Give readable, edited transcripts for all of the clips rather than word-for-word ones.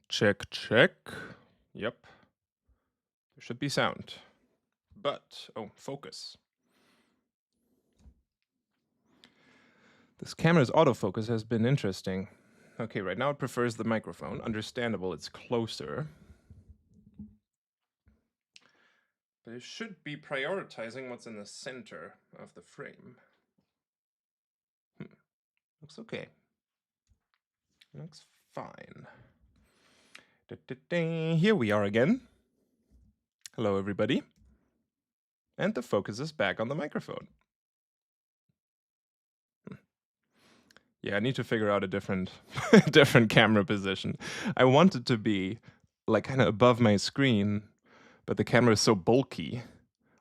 Check, check. Yep. There should be sound. But, oh, focus. This camera's autofocus has been interesting. Okay, right now it prefers the microphone. Understandable, it's closer. But it should be prioritizing what's in the center of the frame. Looks okay. Looks fine. Here we are again. Hello, everybody. And the focus is back on the microphone. Yeah, I need to figure out a different camera position. I want it to be like kind of above my screen, but the camera is so bulky.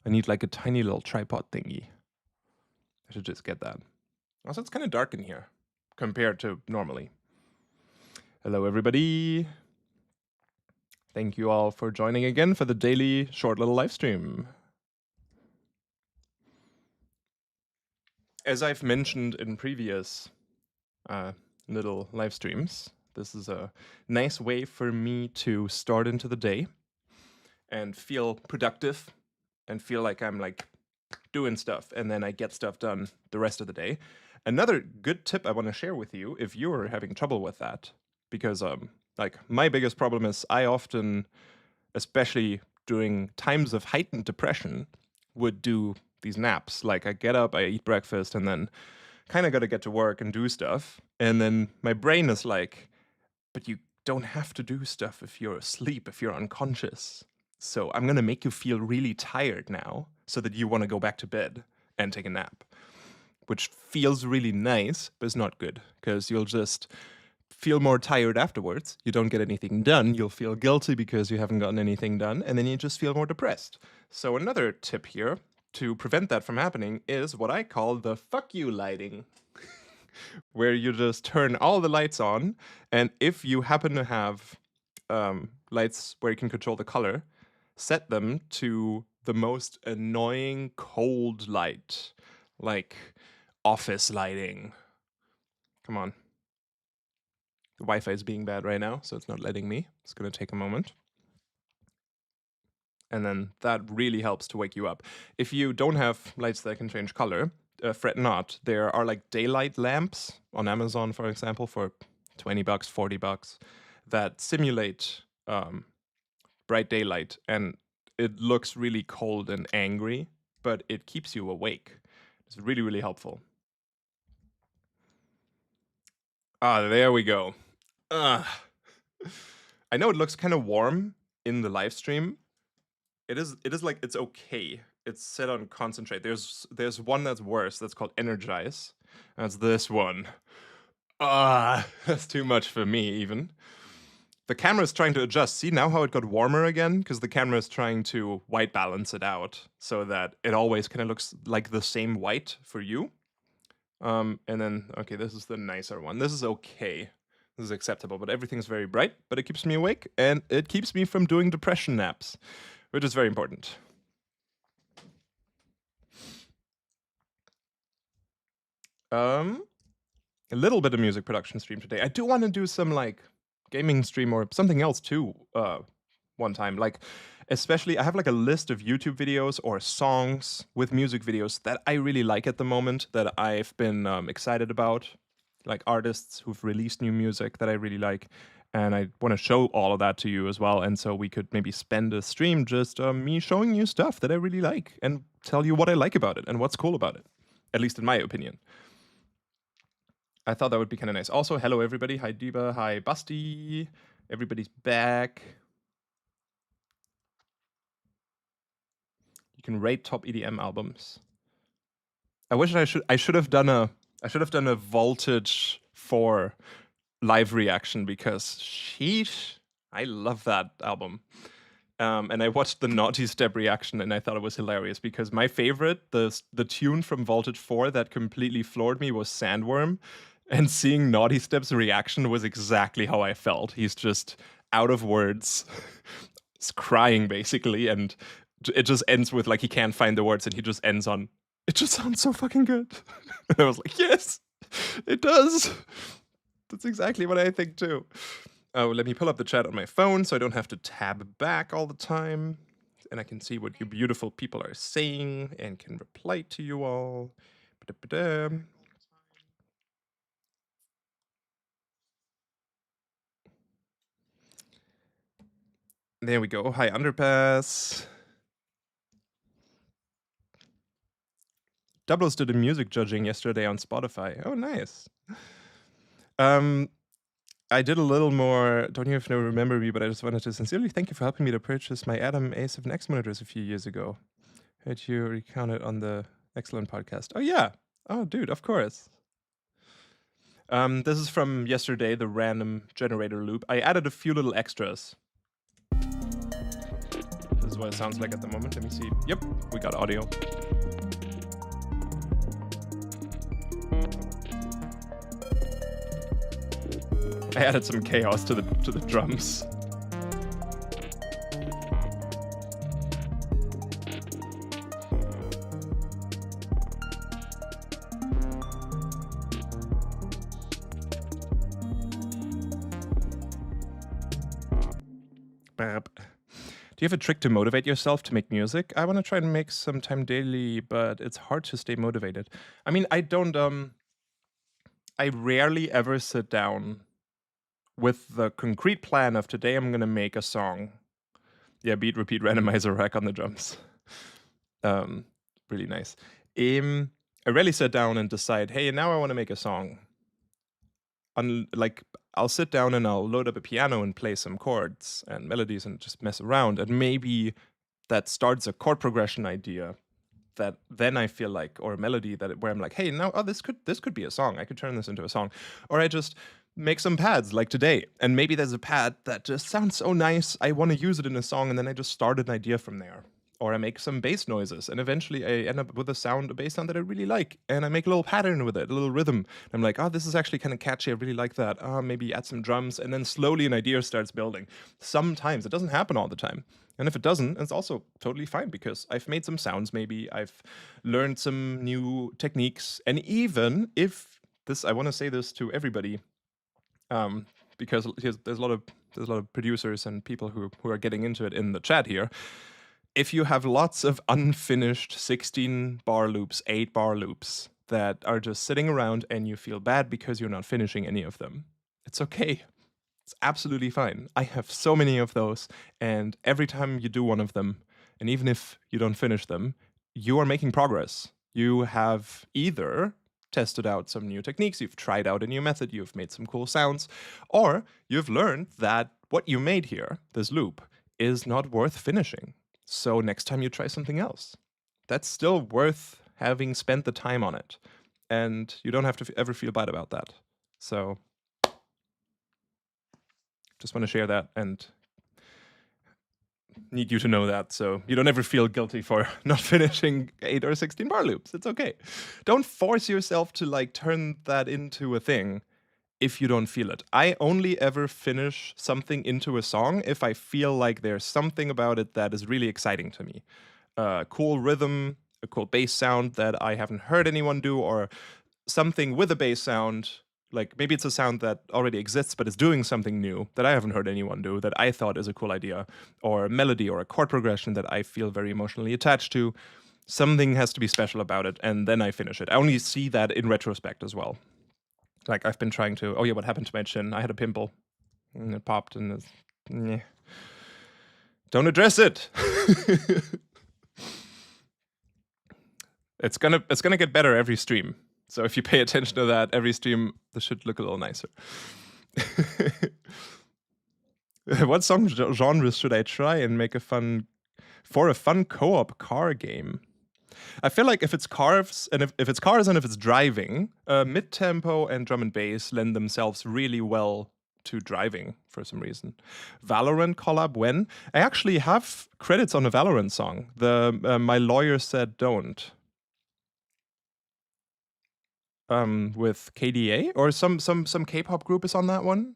I need like a tiny little tripod thingy. I should just get that. Also, it's kind of dark in here compared to normally. Hello, everybody. Thank you all for joining again for the daily short little live stream. As I've mentioned in previous little live streams, this is a nice way for me to start into the day and feel productive and feel like I'm like doing stuff, and then I get stuff done the rest of the day. Another good tip I want to share with you if you're having trouble with that, because like my biggest problem is I often, especially during times of heightened depression, would do these naps. Like I get up, I eat breakfast, and then kind of got to get to work and do stuff. And then my brain is like, but you don't have to do stuff if you're asleep, if you're unconscious. So I'm going to make you feel really tired now so that you want to go back to bed and take a nap, which feels really nice, but it's not good because you'll just feel more tired afterwards. You don't get anything done. You'll feel guilty because you haven't gotten anything done, and then you just feel more depressed. So another tip here to prevent that from happening is what I call the fuck you lighting, where you just turn all the lights on, and if you happen to have lights where you can control the color, set them to the most annoying cold light, like office lighting. Come on. The Wi-Fi is being bad right now, so it's not letting me. It's going to take a moment. And then that really helps to wake you up. If you don't have lights that can change color, fret not. There are like daylight lamps on Amazon, for example, for $20, $40 that simulate bright daylight, and it looks really cold and angry, but it keeps you awake. It's really, really helpful. Ah, there we go. I know it looks kind of warm in the live stream. It is like it's okay. It's set on concentrate. There's one that's worse. That's called energize. That's this one. That's too much for me even. The camera is trying to adjust. See now how it got warmer again? Because the camera is trying to white balance it out so that it always kind of looks like the same white for you. And then, okay, this is the nicer one. This is okay. This is acceptable, but everything's very bright, but it keeps me awake, and it keeps me from doing depression naps, which is very important. A little bit of music production stream today. I do want to do some like gaming stream or something else too one time. Like especially I have like a list of YouTube videos or songs with music videos that I really like at the moment that I've been excited about, like artists who've released new music that I really like. And I want to show all of that to you as well. And so we could maybe spend a stream just me showing you stuff that I really like and tell you what I like about it and what's cool about it, at least in my opinion. I thought that would be kind of nice. Also, hello everybody. Hi Diva. Hi Basti. Everybody's back. You can rate top EDM albums. I wish I should have done a Voltage 4 live reaction because sheesh, I love that album. And I watched the Naughty Step reaction and I thought it was hilarious because my favorite, the tune from Voltage 4 that completely floored me was Sandworm. And seeing Naughty Step's reaction was exactly how I felt. He's just out of words. He's crying basically, and it just ends with like he can't find the words and he just ends on, it just sounds so fucking good. And I was like, yes, It does. That's exactly what I think too. Oh, let me pull up the chat on my phone so I don't have to tab back all the time. And I can see what you beautiful people are saying and can reply to you all. Ba-da-ba-da. There we go. Hi, Underpass. Doubles did a music judging yesterday on Spotify. Oh, nice. I did a little more. Don't you even remember me, but I just wanted to sincerely thank you for helping me to purchase my Adam A7X monitors a few years ago. Heard you recount it on the Excellent podcast. Oh yeah. Oh, dude, of course. This is from yesterday, the random generator loop. I added a few little extras. This is what it sounds like at the moment. Let me see. Yep, we got audio. I added some chaos to the drums. Do you have a trick to motivate yourself to make music? I want to try and make some time daily, but it's hard to stay motivated. I mean, I rarely ever sit down with the concrete plan of today I'm going to make a song. Yeah, beat, repeat, randomizer, rack on the drums. Really nice. I rarely sit down and decide, hey, now I want to make a song. Like, I'll sit down and I'll load up a piano and play some chords and melodies and just mess around. And maybe that starts a chord progression idea that then I feel like, or a melody where I'm like, hey, now, this could be a song. I could turn this into a song. Or I just make some pads like today. And maybe there's a pad that just sounds so nice. I want to use it in a song. And then I just start an idea from there. Or I make some bass noises, and eventually I end up with a bass sound that I really like, and I make a little pattern with it, a little rhythm. And I'm like, oh, this is actually kind of catchy. I really like that. Maybe add some drums, and then slowly an idea starts building. Sometimes it doesn't happen all the time, and if it doesn't, it's also totally fine because I've made some sounds. Maybe I've learned some new techniques, and even if this, I want to say this to everybody, because there's a lot of producers and people who are getting into it in the chat here. If you have lots of unfinished 16-bar loops, 8-bar loops that are just sitting around and you feel bad because you're not finishing any of them, it's okay. It's absolutely fine. I have so many of those, and every time you do one of them, and even if you don't finish them, you are making progress. You have either tested out some new techniques, you've tried out a new method, you've made some cool sounds, or you've learned that what you made here, this loop, is not worth finishing. So next time you try something else. That's still worth having spent the time on it. And you don't have to ever feel bad about that. So just want to share that and need you to know that, so you don't ever feel guilty for not finishing 8 or 16 bar loops. It's okay. Don't force yourself to like turn that into a thing if you don't feel it. I only ever finish something into a song if I feel like there's something about it that is really exciting to me. A cool rhythm, a cool bass sound that I haven't heard anyone do, or something with a bass sound. Like maybe it's a sound that already exists but is doing something new that I haven't heard anyone do that I thought is a cool idea, or a melody or a chord progression that I feel very emotionally attached to. Something has to be special about it, and then I finish it. I only see that in retrospect as well. Like I've been trying to, oh yeah, what happened to my chin? I had a pimple and it popped and it's, yeah. Don't address it. It's gonna get better every stream. So if you pay attention to that, every stream, this should look a little nicer. What song genres should I try and make a fun co-op car game? I feel like if it's cars and if it's cars and if it's driving, mid-tempo and drum and bass lend themselves really well to driving for some reason. Valorant collab when? I actually have credits on a Valorant song. The My Lawyer Said Don't. With KDA or some K-pop group is on that one.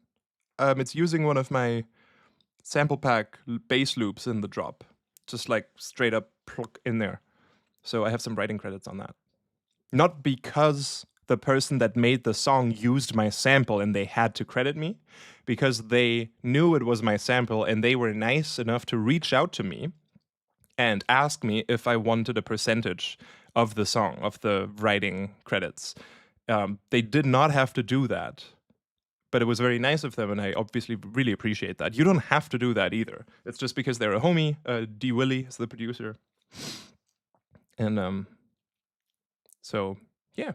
It's using one of my sample pack bass loops in the drop, just like straight up plug in there. So I have some writing credits on that. Not because the person that made the song used my sample and they had to credit me because they knew it was my sample and they were nice enough to reach out to me and ask me if I wanted a percentage of the song, of the writing credits. They did not have to do that, but it was very nice of them, and I obviously really appreciate that. You don't have to do that either. It's just because they're a homie. D. Willie is the producer. And so, yeah,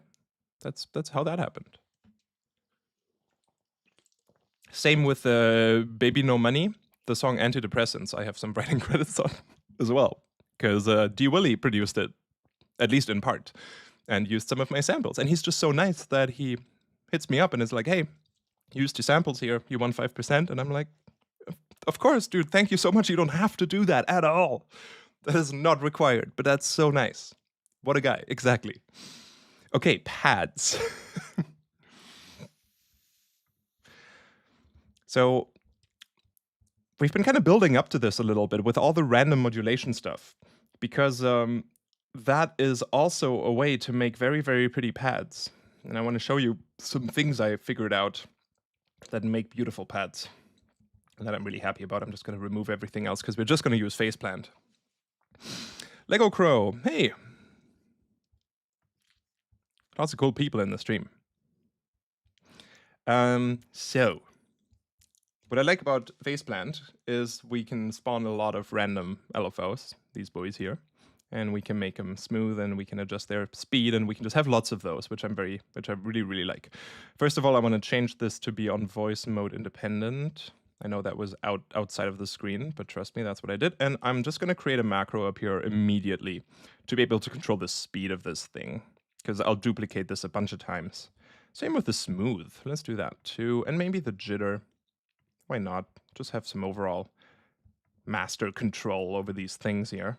that's how that happened. Same with Baby No Money, the song Antidepressants. I have some writing credits on as well, because D. Willie produced it, at least in part, and used some of my samples. And he's just so nice that he hits me up and is like, hey, used your samples here, you won 5%. And I'm like, of course, dude, thank you so much. You don't have to do that at all. That is not required, but that's so nice. What a guy, exactly. Okay, pads. So we've been kind of building up to this a little bit with all the random modulation stuff, because that is also a way to make very, very pretty pads. And I want to show you some things I figured out that make beautiful pads and that I'm really happy about. I'm just going to remove everything else because we're just going to use Faceplant. Lego Crow, hey. Lots of cool people in the stream. So, what I like about Faceplant is we can spawn a lot of random LFOs, these boys here, and we can make them smooth and we can adjust their speed and we can just have lots of those, which I really, really like. First of all, I want to change this to be on voice mode independent. I know that was outside of the screen, but trust me, that's what I did. And I'm just going to create a macro up here immediately to be able to control the speed of this thing, because I'll duplicate this a bunch of times. Same with the smooth. Let's do that too. And maybe the jitter. Why not? Just have some overall master control over these things here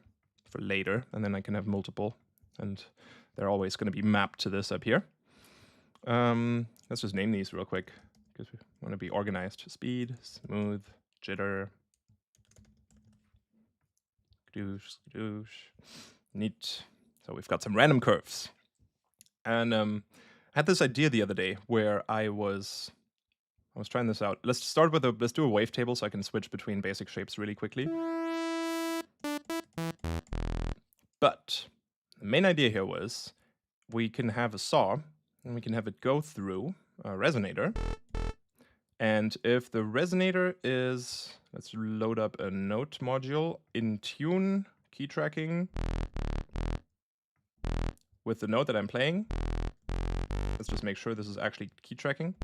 for later. And then I can have multiple. And they're always going to be mapped to this up here. Let's just name these real quick, because we want to be organized. Speed, smooth, jitter. Skadoosh, skadoosh. Neat. So we've got some random curves. And I had this idea the other day where I was trying this out. Let's start with let's do a wavetable so I can switch between basic shapes really quickly. But the main idea here was we can have a saw and we can have it go through a resonator. And if the resonator is, let's load up a note module in tune, key tracking with the note that I'm playing. Let's just make sure this is actually key tracking.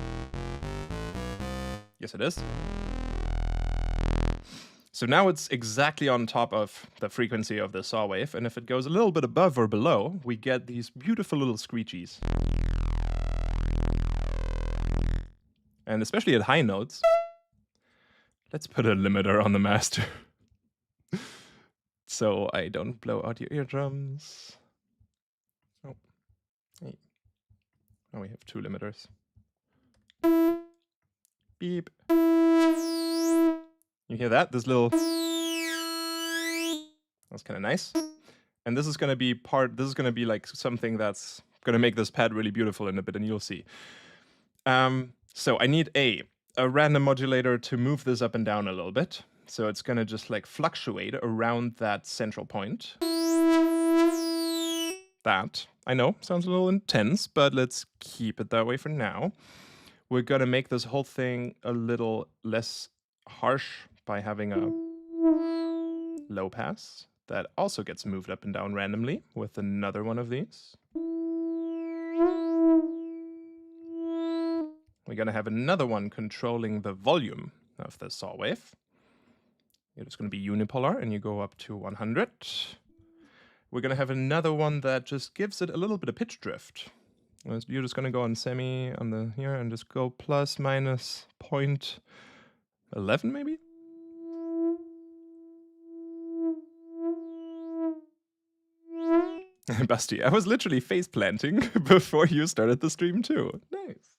Yes, it is. So now it's exactly on top of the frequency of the saw wave, and if it goes a little bit above or below, we get these beautiful little screechies. And especially at high notes, let's put a limiter on the master. So I don't blow out your eardrums. Oh, hey. Now we have 2 limiters. Beep. You hear that? This little... That's kind of nice. And this is going to be like something that's going to make this pad really beautiful in a bit, and you'll see. So I need a random modulator to move this up and down a little bit. So it's going to just like fluctuate around that central point. That, I know, sounds a little intense, but let's keep it that way for now. We're going to make this whole thing a little less harsh by having a low pass that also gets moved up and down randomly with another one of these. We're going to have another one controlling the volume of the saw wave. It's going to be unipolar, and you go up to 100. We're going to have another one that just gives it a little bit of pitch drift. You're just going to go on semi on the here and just go plus minus 0.11 maybe? Basti, I was literally face planting before you started the stream too. Nice.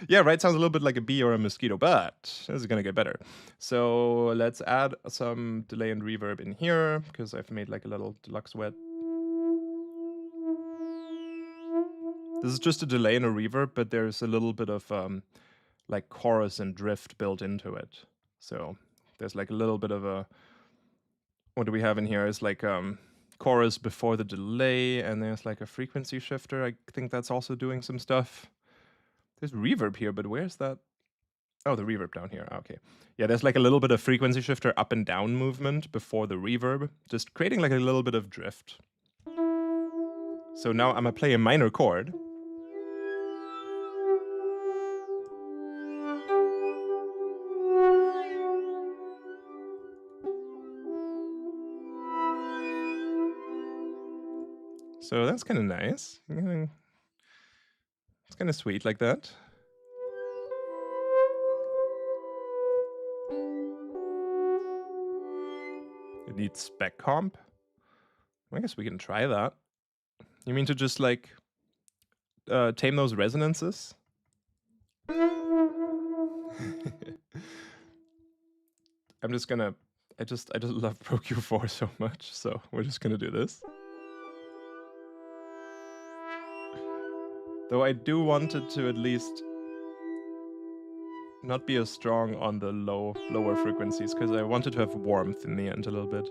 Yeah, right, sounds a little bit like a bee or a mosquito, but this is gonna get better. So let's add some delay and reverb in here, because I've made like a little deluxe wet. This is just a delay and a reverb, but there's a little bit of like chorus and drift built into it. So there's like a little bit of a, what do we have in here? It's like chorus before the delay, and there's like a frequency shifter. I think that's also doing some stuff. There's reverb here, but where's that? Oh, the reverb down here. Okay. Yeah, there's like a little bit of frequency shifter up and down movement before the reverb, just creating like a little bit of drift. So now I'm gonna play a minor chord. So that's kind of nice. It's kind of sweet like that. It needs spec comp. I guess we can try that. You mean to just like tame those resonances? I'm just gonna, I just love Pro Q4 so much, so we're just gonna do this. Though I do want it to at least not be as strong on the lower frequencies, because I wanted to have warmth in the end a little bit.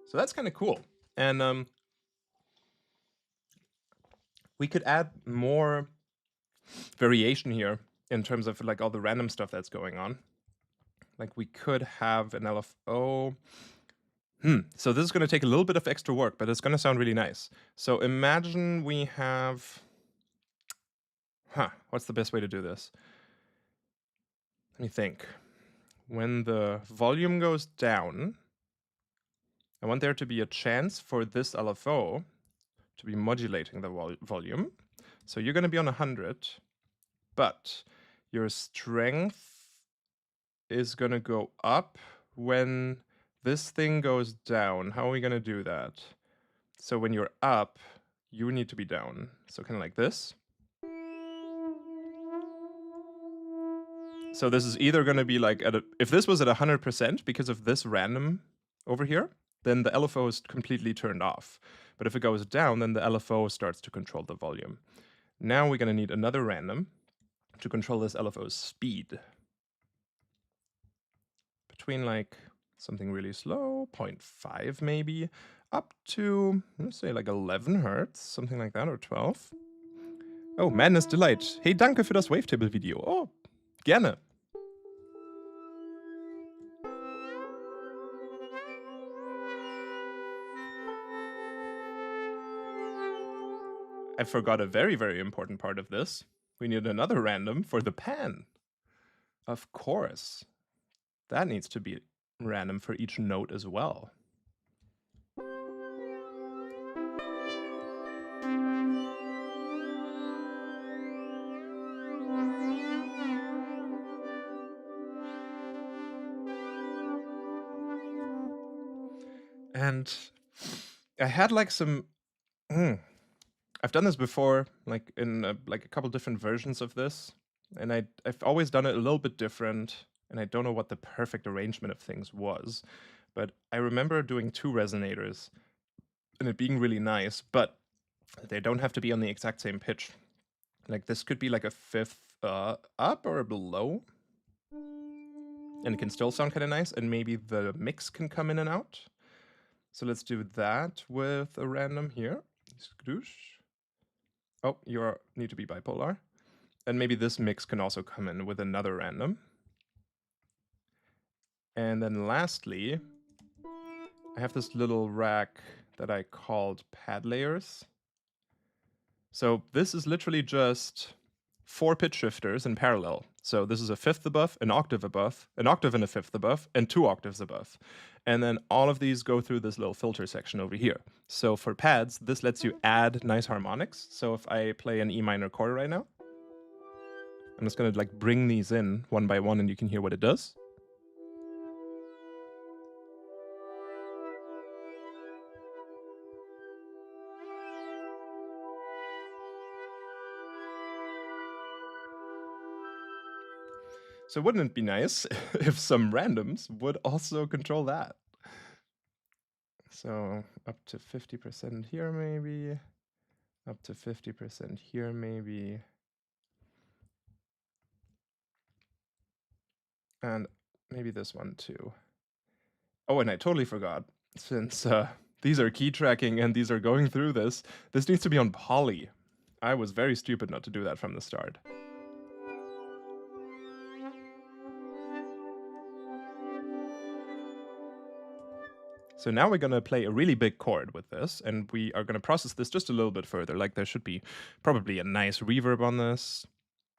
So that's kind of cool. And we could add more variation here in terms of like all the random stuff that's going on. Like we could have an LFO. So this is going to take a little bit of extra work, but it's going to sound really nice. So imagine we have, what's the best way to do this? Let me think. When the volume goes down, I want there to be a chance for this LFO to be modulating the volume. So you're going to be on 100, but your strength is going to go up when this thing goes down. How are we going to do that? So when you're up, you need to be down. So kind of like this. So this is either going to be like, if this was at 100% because of this random over here, then the LFO is completely turned off. But if it goes down, then the LFO starts to control the volume. Now we're going to need another random to control this LFO's speed. Between like something really slow, 0.5 maybe, up to, let's say like 11 Hertz, something like that, or 12. Oh, Madness Delight. Hey, danke für das Wavetable-Video. Oh, gerne. I forgot a very, very important part of this. We need another random for the pan. Of course. That needs to be random for each note as well. And I had like some, I've done this before, like in like a couple different versions of this, and I've always done it a little bit different, and I don't know what the perfect arrangement of things was, but I remember doing 2 resonators and it being really nice, but they don't have to be on the exact same pitch. Like this could be like a 5th up or below, and it can still sound kind of nice, and maybe the mix can come in and out. So let's do that with a random here. Oh, you need to be bipolar. And maybe this mix can also come in with another random. And then lastly, I have this little rack that I called pad layers. So this is literally just 4 pitch shifters in parallel. So this is a 5th above, an octave above, an octave and a 5th above, and 2 octaves above. And then all of these go through this little filter section over here. So for pads, this lets you add nice harmonics. So if I play an E minor chord right now, I'm just gonna like bring these in one by one and you can hear what it does. So wouldn't it be nice if some randoms would also control that? So up to 50% here maybe, up to 50% here maybe. And maybe this one too. Oh, and I totally forgot, since these are key tracking and these are going through this needs to be on poly. I was very stupid not to do that from the start. So now we're gonna play a really big chord with this, and we are gonna process this just a little bit further. Like there should be probably a nice reverb on this.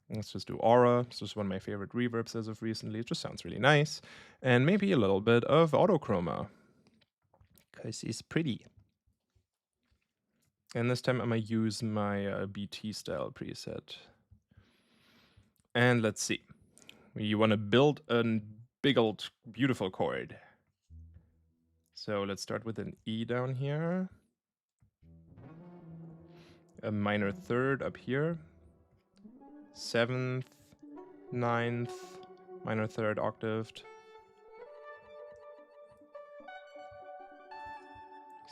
Let's just do Aura. It's just one of my favorite reverbs as of recently. It just sounds really nice. And maybe a little bit of Autochroma, because it's pretty. And this time I'm gonna use my BT style preset. And let's see. You wanna build a big old beautiful chord. So let's start with an E down here. A minor third up here. 7th, 9th, minor third octaved.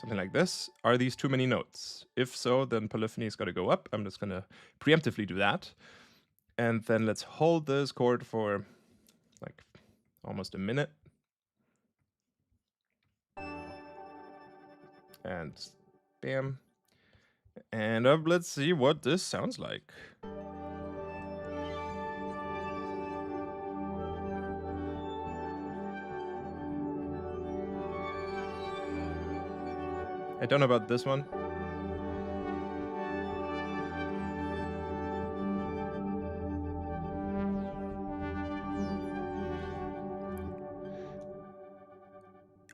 Something like this. Are these too many notes? If so, then polyphony's got to go up. I'm just going to preemptively do that. And then let's hold this chord for like almost a minute. And bam. And let's see what this sounds like. I don't know about this one.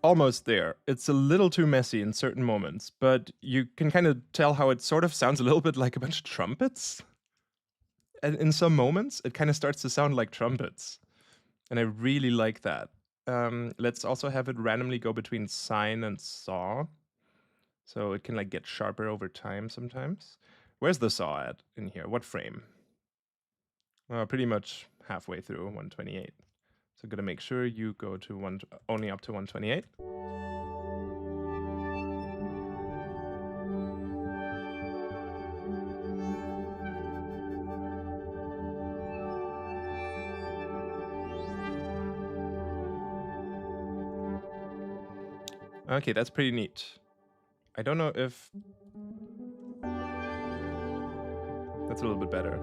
Almost there. It's a little too messy in certain moments, but you can kind of tell how it sort of sounds a little bit like a bunch of trumpets. And in some moments, it kind of starts to sound like trumpets. And I really like that. Let's also have it randomly go between sine and saw. So it can like get sharper over time sometimes. Where's the saw at in here? What frame? Pretty much halfway through 128. So I'm gonna make sure you go to only up to 128. Okay, that's pretty neat. I don't know if that's a little bit better.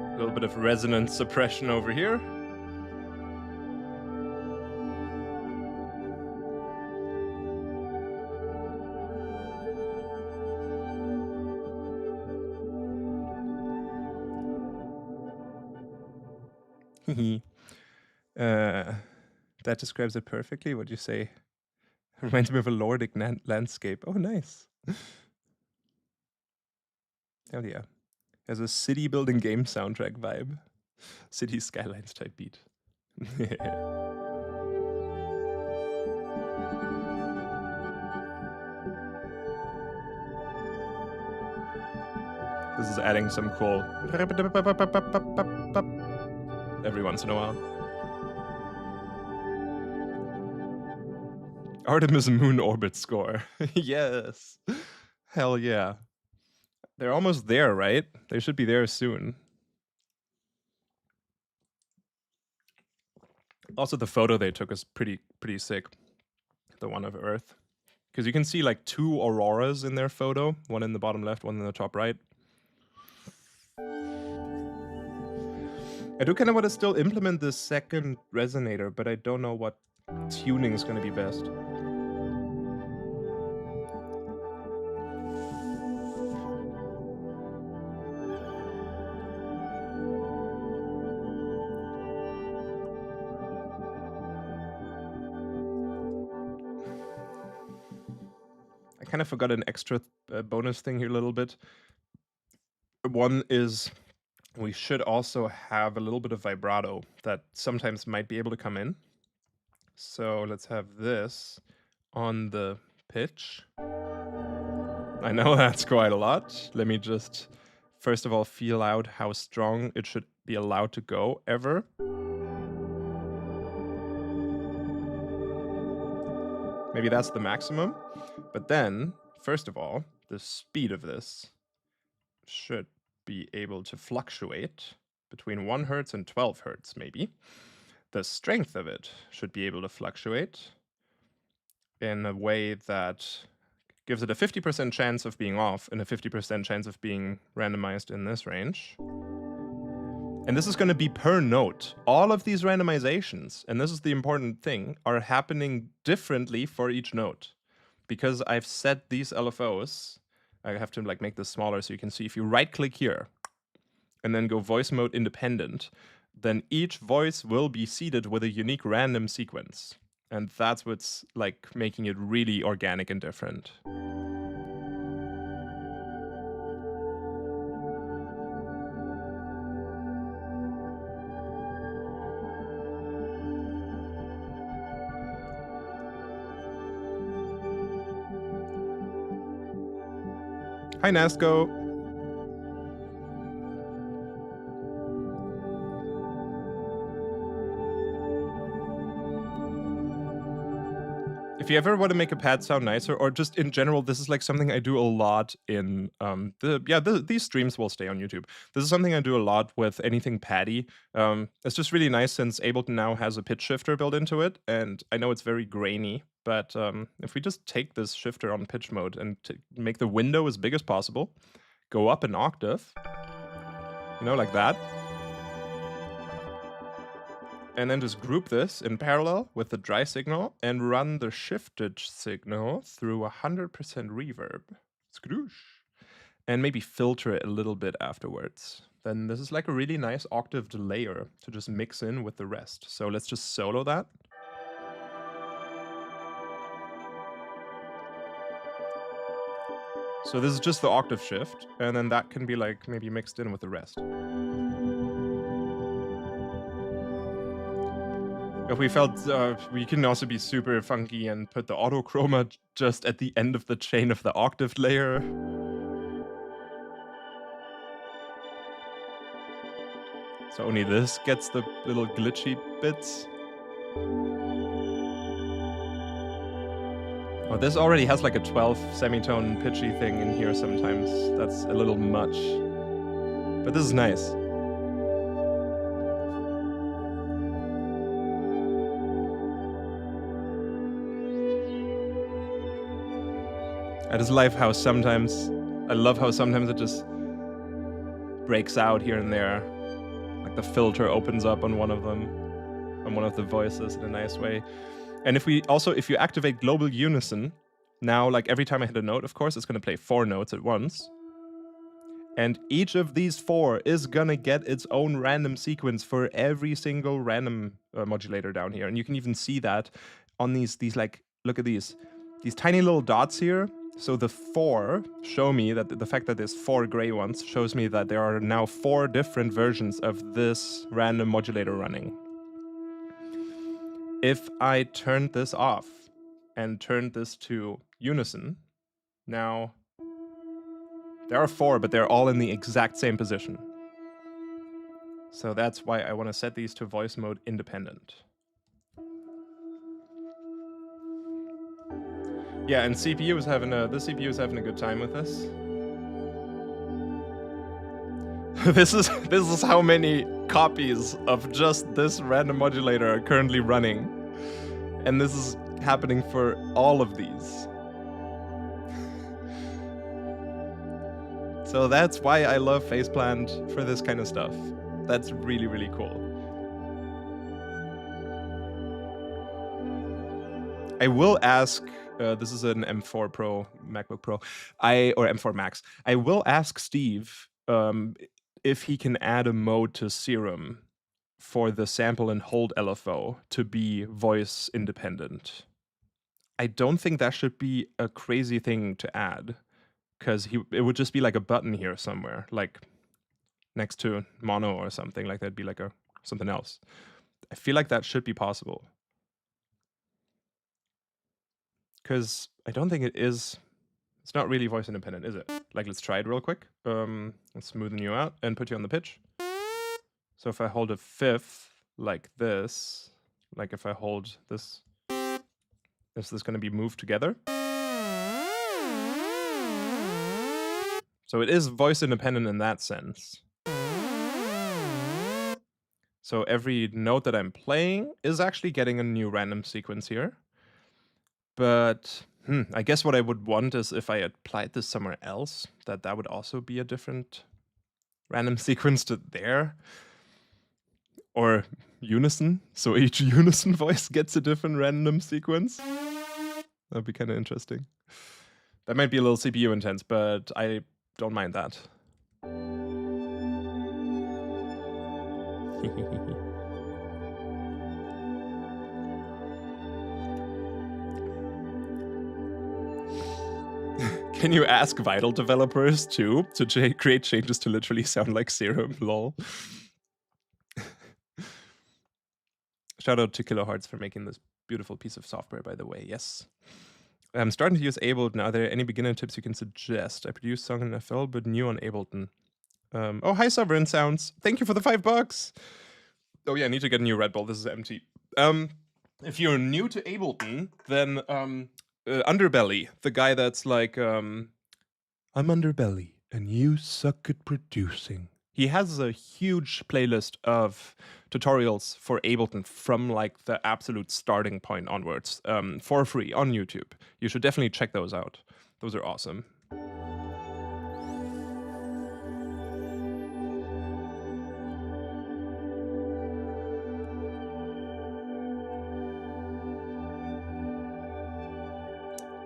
A little bit of resonance suppression over here. That describes it perfectly. What'd you say? Reminds me of a Nordic landscape. Oh, nice. Hell yeah. Has a city building game soundtrack vibe. City skylines type beat. This is adding some cool every once in a while. Artemis Moon Orbit score. Yes. Hell yeah. They're almost there, right? They should be there soon. Also, the photo they took is pretty sick. The one of Earth. Because you can see like two auroras in their photo. One in the bottom left, one in the top right. I do kind of want to still implement this second resonator, but I don't know what tuning is going to be best. I kind of forgot an extra bonus thing here a little bit. One is we should also have a little bit of vibrato that sometimes might be able to come in. So let's have this on the pitch. I know that's quite a lot. Let me just, first of all, feel out how strong it should be allowed to go ever. Maybe that's the maximum. But then, first of all, the speed of this should be able to fluctuate between 1 Hertz and 12 Hertz, maybe. The strength of it should be able to fluctuate in a way that gives it a 50% chance of being off and a 50% chance of being randomized in this range. And this is going to be per note. All of these randomizations, and this is the important thing, are happening differently for each note. Because I've set these LFOs, I have to like make this smaller so you can see. If you right-click here and then go voice mode independent, then each voice will be seeded with a unique random sequence. And that's what's like making it really organic and different. Hi, Nasco. If you ever want to make a pad sound nicer, or just in general, this is like something I do a lot in these streams will stay on YouTube. This is something I do a lot with anything paddy. It's just really nice since Ableton now has a pitch shifter built into it, and I know it's very grainy, but if we just take this shifter on pitch mode and make the window as big as possible, go up an octave, you know, like that. And then just group this in parallel with the dry signal and run the shifted signal through 100% reverb. Skadoosh. And maybe filter it a little bit afterwards. Then this is like a really nice octaved layer to just mix in with the rest. So let's just solo that. So this is just the octave shift, and then that can be like maybe mixed in with the rest. If we felt we can also be super funky and put the auto chroma just at the end of the chain of the octave layer. So only this gets the little glitchy bits. Oh, this already has like a 12 semitone pitchy thing in here sometimes. That's a little much. But this is nice. I just love how sometimes it just breaks out here and there. Like the filter opens up on one of them, on one of the voices in a nice way. And if you activate global unison, now like every time I hit a note, of course, it's gonna play 4 notes at once. And each of these 4 is gonna get its own random sequence for every single random modulator down here. And you can even see that on these like, look at these tiny little dots here. So the 4 show me that the fact that there's 4 gray ones shows me that there are now 4 different versions of this random modulator running. If I turned this off and turned this to unison, now there are 4, but they're all in the exact same position. So that's why I want to set these to voice mode independent. Yeah, and the CPU is having a good time with this. This is how many copies of just this random modulator are currently running. And this is happening for all of these. So that's why I love Faceplant for this kind of stuff. That's really, really cool. I will ask, this is an M4 Pro, MacBook Pro, or M4 Max. I will ask Steve if he can add a mode to Serum for the sample and hold LFO to be voice independent. I don't think that should be a crazy thing to add, because it would just be like a button here somewhere, like next to mono or something, like that'd be like something else. I feel like that should be possible. because I don't think it is. It's not really voice independent, is it? Like, let's try it real quick. Let's smoothen you out and put you on the pitch. So if I hold a fifth like this, like if I hold this, is this going to be moved together? So it is voice independent in that sense. So every note that I'm playing is actually getting a new random sequence here. But I guess what I would want is if I applied this somewhere else, that would also be a different random sequence to there. Or unison, so each unison voice gets a different random sequence. That'd be kind of interesting. That might be a little CPU intense, but I don't mind that. Can you ask Vital developers too to create changes to literally sound like Serum? Lol. Shout out to Kilohertz for making this beautiful piece of software, by the way. Yes. I'm starting to use Ableton. Are there any beginner tips you can suggest? I produce song in FL, but new on Ableton. Oh, hi, Sovereign Sounds. Thank you for the $5. Oh yeah, I need to get a new Red Bull. This is empty. If you're new to Ableton, then Underbelly, the guy that's like, I'm Underbelly, and you suck at producing. He has a huge playlist of tutorials for Ableton from like the absolute starting point onwards, for free on YouTube. You should definitely check those out. Those are awesome.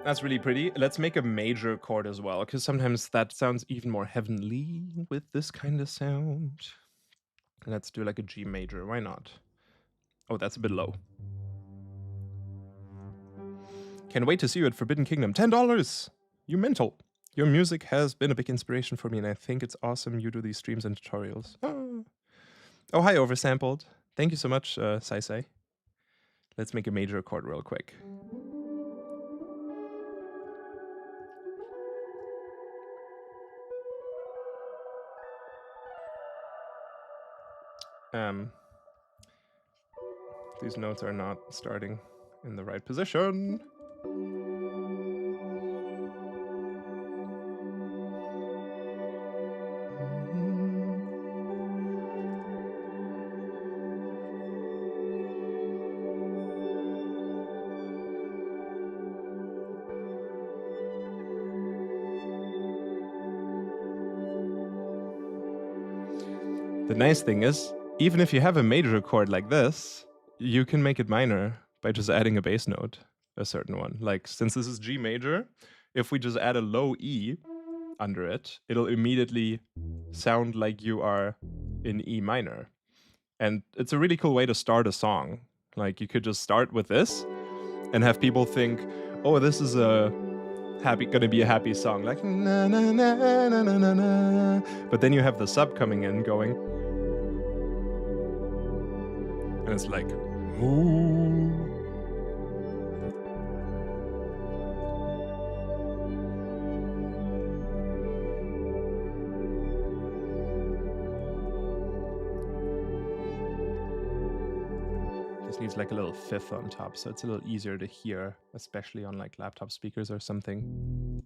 That's really pretty. Let's make a major chord as well, because sometimes that sounds even more heavenly with this kind of sound. Let's do like a G major. Why not? Oh, that's a bit low. Can't wait to see you at Forbidden Kingdom. $10! You mental. Your music has been a big inspiration for me, and I think it's awesome you do these streams and tutorials. Oh hi, Oversampled. Thank you so much, Sai. Let's make a major chord real quick. These notes are not starting in the right position. The nice thing is, even if you have a major chord like this, you can make it minor by just adding a bass note, a certain one. Like, since this is G major, if we just add a low E under it, it'll immediately sound like you are in E minor. And it's a really cool way to start a song. Like, you could just start with this and have people think, oh, this is gonna be a happy song, like na na na na na na na. But then you have the sub coming in going, and it's like, ooh. This needs like a little fifth on top, so it's a little easier to hear, especially on like laptop speakers or something.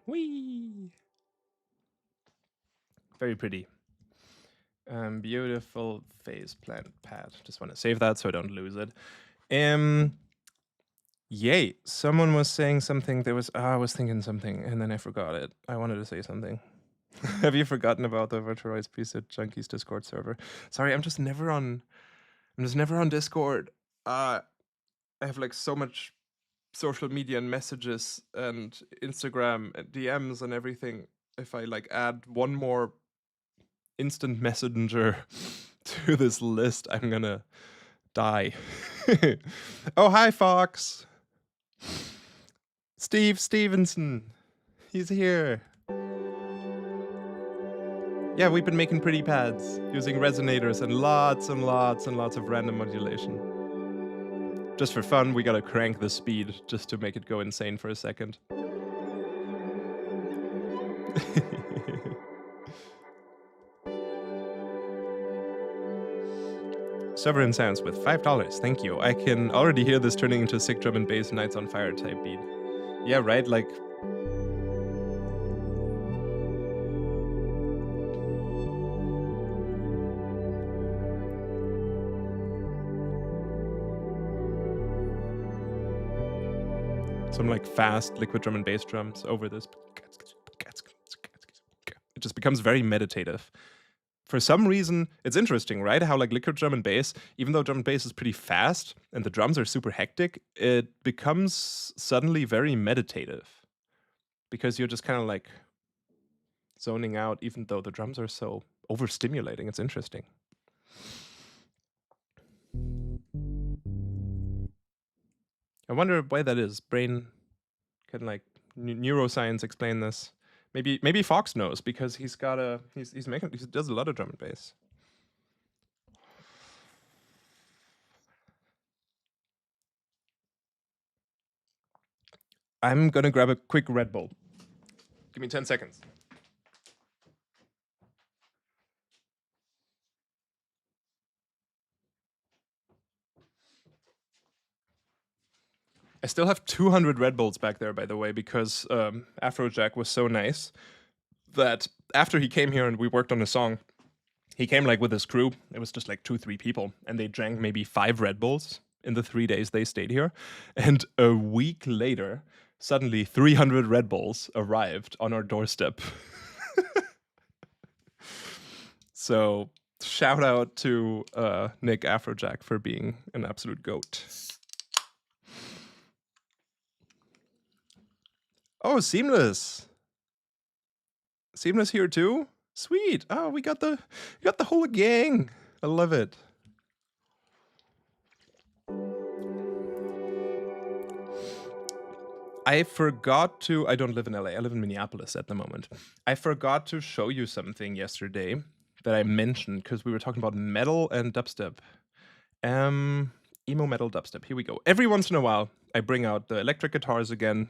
Whee! Very pretty. Beautiful phase plant pad. Just want to save that so I don't lose it. Yay! Someone was saying something. I was thinking something, and then I forgot it. I wanted to say something. Have you forgotten about the Virtualized Preset Junkies Discord server? Sorry, I'm just never on Discord. I have like so much social media and messages and Instagram and DMs and everything. If I like add one more instant messenger to this list, I'm gonna die. Oh, hi, Fox. Steve Stevenson. He's here. Yeah, we've been making pretty pads using resonators and lots of random modulation. Just for fun, we gotta crank the speed just to make it go insane for a second. Severin Sounds with $5. Thank you. I can already hear this turning into a sick drum and bass Nights on Fire type beat. Yeah, right? Like... some like fast liquid drum and bass drums over this. It just becomes very meditative. For some reason, it's interesting, right? How like liquid drum and bass, even though drum and bass is pretty fast and the drums are super hectic, it becomes suddenly very meditative. Because you're just kind of like zoning out, even though the drums are so overstimulating. It's interesting. I wonder why that is. Brain can like neuroscience explain this. Maybe Fox knows because he does a lot of drum and bass. I'm gonna grab a quick Red Bull. Give me 10 seconds. I still have 200 Red Bulls back there, by the way, because Afrojack was so nice that after he came here and we worked on a song, he came like with his crew. It was just like 2-3 people, and they drank maybe 5 Red Bulls in the 3 days they stayed here. And a week later, suddenly 300 Red Bulls arrived on our doorstep. So shout out to Nick Afrojack for being an absolute goat. Oh, Seamless. Seamless here too? Sweet. Oh, we got the whole gang. I love it. I forgot to... I don't live in LA. I live in Minneapolis at the moment. I forgot to show you something yesterday that I mentioned because we were talking about metal and dubstep. Emo metal dubstep. Here we go. Every once in a while, I bring out the electric guitars again,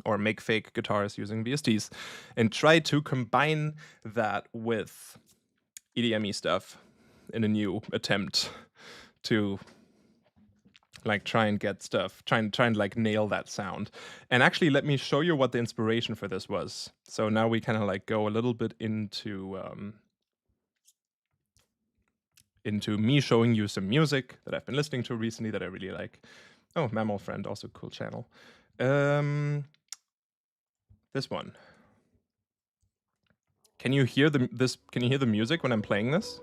or make fake guitars using VSTs, and try to combine that with EDM-y stuff in a new attempt to like try and get stuff, try and like nail that sound. And actually, let me show you what the inspiration for this was. So now we kind of like go a little bit into me showing you some music that I've been listening to recently that I really like. Oh, Mammal Friend, also cool channel. This one. Can you hear the music when I'm playing this?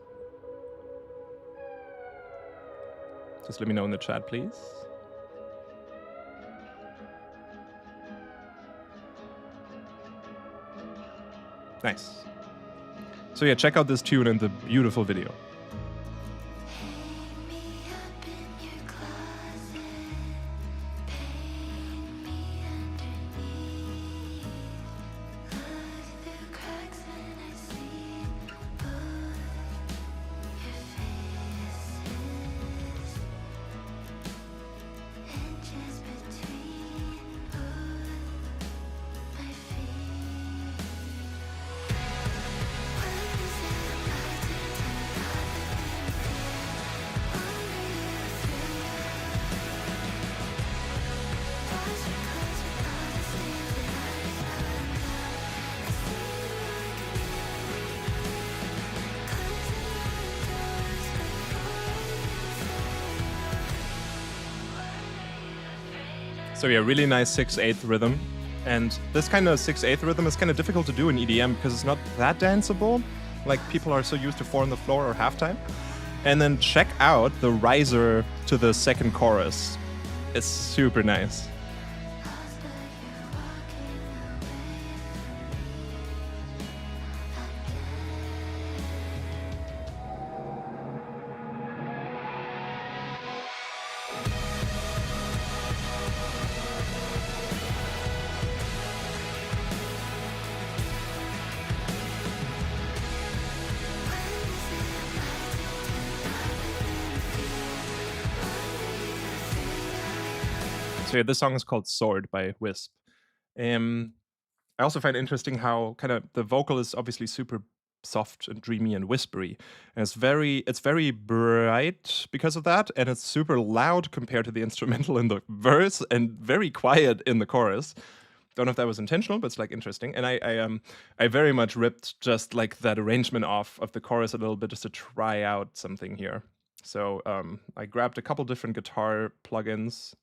Just let me know in the chat, please. Nice. So yeah, check out this tune and the beautiful video. So yeah, really nice 6/8 rhythm. And this kind of 6/8 rhythm is kind of difficult to do in EDM because it's not that danceable. Like people are so used to 4 on the floor or halftime. And then check out the riser to the second chorus. It's super nice. So yeah, this song is called Sword by Wisp. I also find interesting how kind of the vocal is obviously super soft and dreamy and whispery, and it's very bright because of that, and it's super loud compared to the instrumental in the verse and very quiet in the chorus. Don't know if that was intentional, but it's like interesting. And I very much ripped just like that arrangement off of the chorus a little bit just to try out something here. So I grabbed a couple different guitar plugins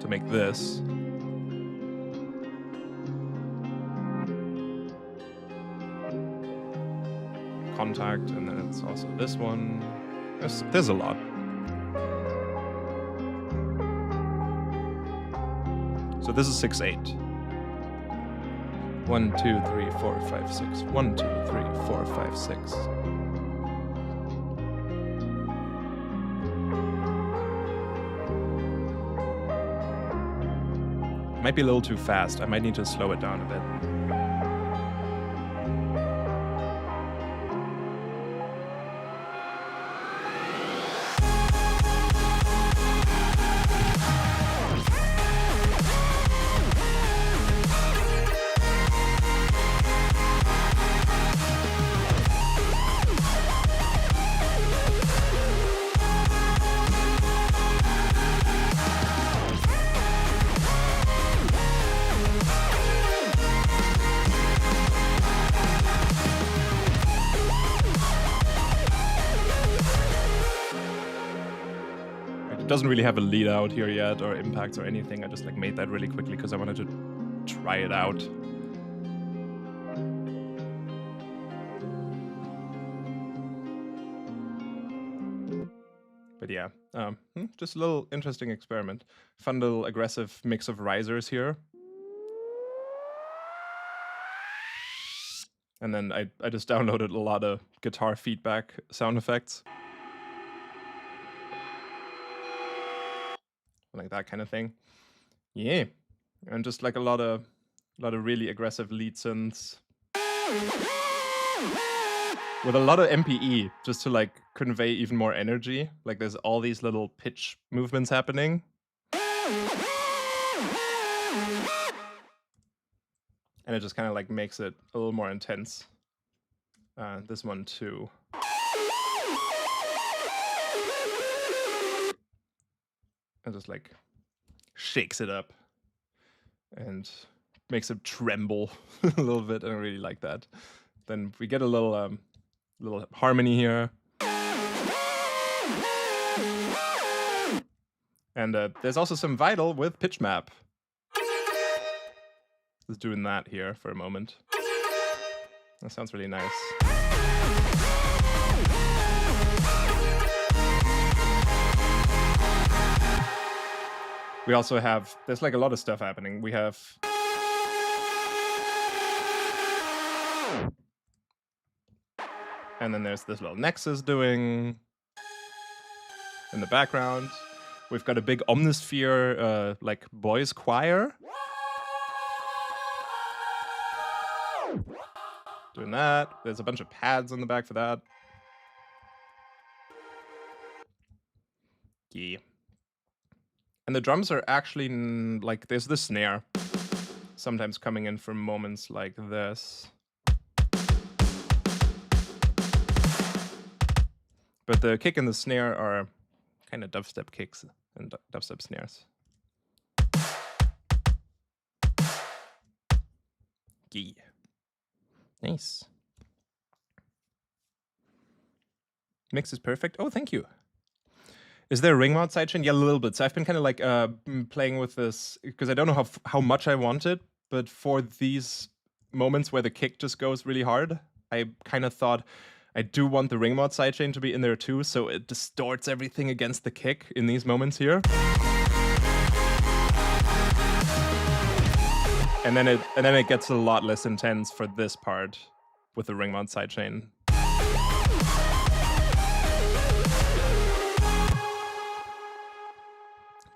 to make this. Contact, and then it's also this one. There's a lot. So this is 6/8. 1, 2, 3, 4, 5, 6. 1, 2, 3, 4, 5, 6. Might be a little too fast. I might need to slow it down a bit. Doesn't really have a lead out here yet or impacts or anything. I just like made that really quickly because I wanted to try it out. But yeah, just a little interesting experiment. Fun little aggressive mix of risers here. And then I just downloaded a lot of guitar feedback sound effects. Like that kind of thing. Yeah. And just like a lot of really aggressive lead synths. With a lot of MPE, just to like convey even more energy. Like there's all these little pitch movements happening. And it just kind of like makes it a little more intense. This one too. And just like shakes it up and makes it tremble a little bit. I don't really like that. Then we get a little harmony here. And there's also some vital with pitch map. Just doing that here for a moment. That sounds really nice. We also have, there's like a lot of stuff happening. We have and then there's this little Nexus doing in the background. We've got a big Omnisphere like boys choir. Doing that. There's a bunch of pads on the back for that. Yeah. And the drums are actually like, there's the snare sometimes coming in for moments like this. But the kick and the snare are kind of dubstep kicks and dubstep snares. Yeah. Nice. Mix is perfect. Oh, thank you. Is there a ring mount sidechain? Yeah, a little bit. So I've been kind of like playing with this because I don't know how much I want it, but for these moments where the kick just goes really hard, I kind of thought I do want the ring mount sidechain to be in there too, so it distorts everything against the kick in these moments here. And then it gets a lot less intense for this part with the ring mount sidechain.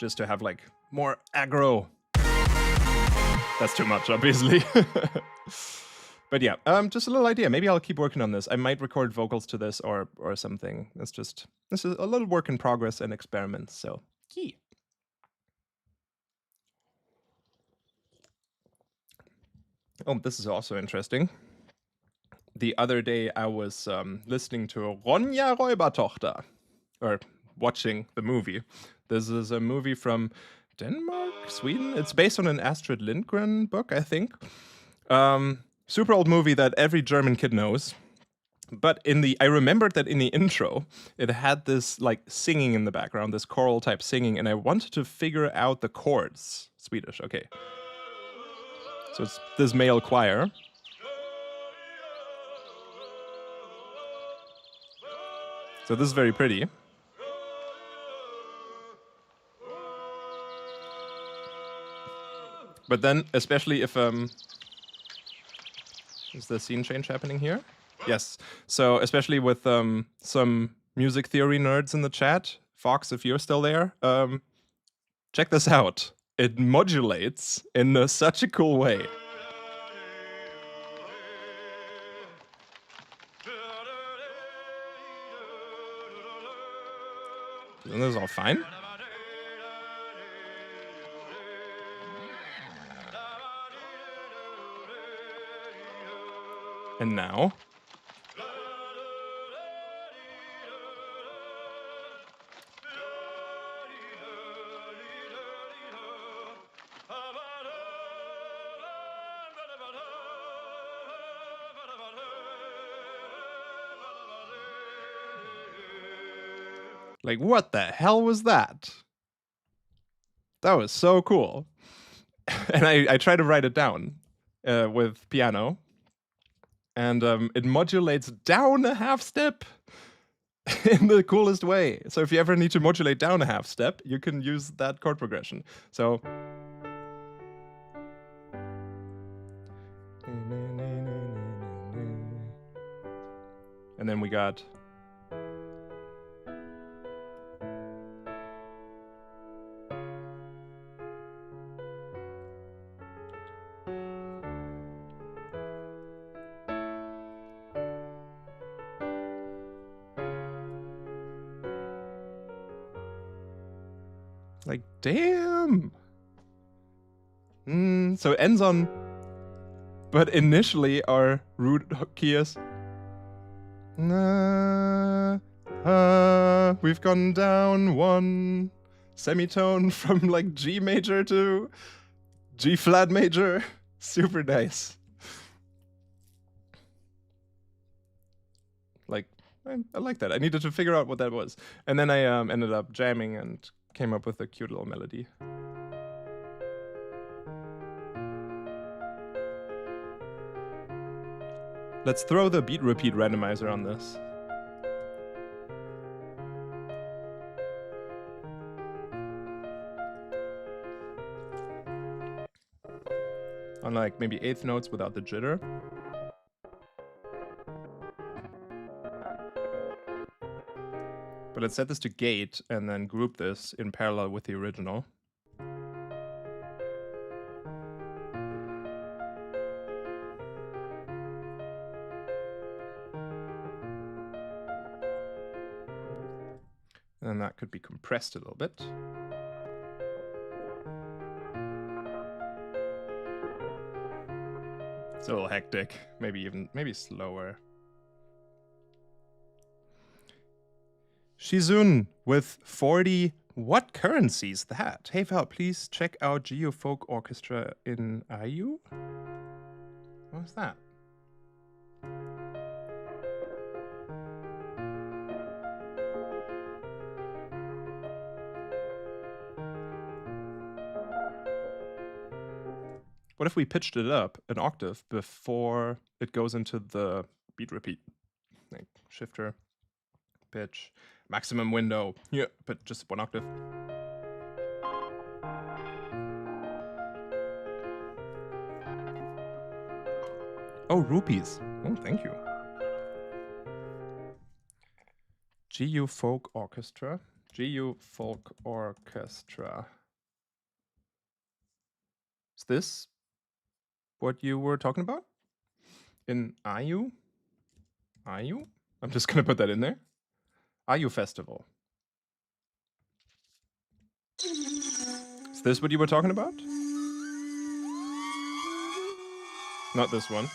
Just to have like more aggro. That's too much, obviously. But yeah, just a little idea. Maybe I'll keep working on this. I might record vocals to this or something. This is a little work in progress and experiments. So yeah. Oh, this is also interesting. The other day I was listening to Ronja Räubertochter, or watching the movie. This is a movie from Denmark, Sweden. It's based on an Astrid Lindgren book, I think. Super old movie that every German kid knows. But I remembered that in the intro, it had this like singing in the background, this choral type singing, and I wanted to figure out the chords. Swedish, okay. So it's this male choir. So this is very pretty. But then, especially if is the scene change happening here? Yes. So especially with some music theory nerds in the chat, Fox, if you're still there, check this out. It modulates in such a cool way. Isn't this all fine? And now? Like, what the hell was that? That was so cool. And I tried to write it down with piano. And it modulates down a half step in the coolest way. So if you ever need to modulate down a half step, you can use that chord progression. So. And then we got. Like, damn. So it ends on. But initially, our root key is. We've gone down one semitone from like G major to G flat major. Super nice. Like, I like that. I needed to figure out what that was. And then I ended up jamming and came up with a cute little melody. Let's throw the beat repeat randomizer on this. On like maybe eighth notes without the jitter. But let's set this to gate and then group this in parallel with the original. And that could be compressed a little bit. It's a little hectic, maybe slower. Shizun with 40. What currency is that? Hey Val, please check out Geofolk Orchestra in IU. What was that? What if we pitched it up an octave before it goes into the beat repeat? Like shifter, pitch, maximum window. Yeah, but just one octave. Oh, rupees. Oh, thank you. GU Folk Orchestra. GU Folk Orchestra. Is this what you were talking about? in Ayu. Ayu? I'm just gonna put that in there. Ayu Festival. Is this what you were talking about? Not this one.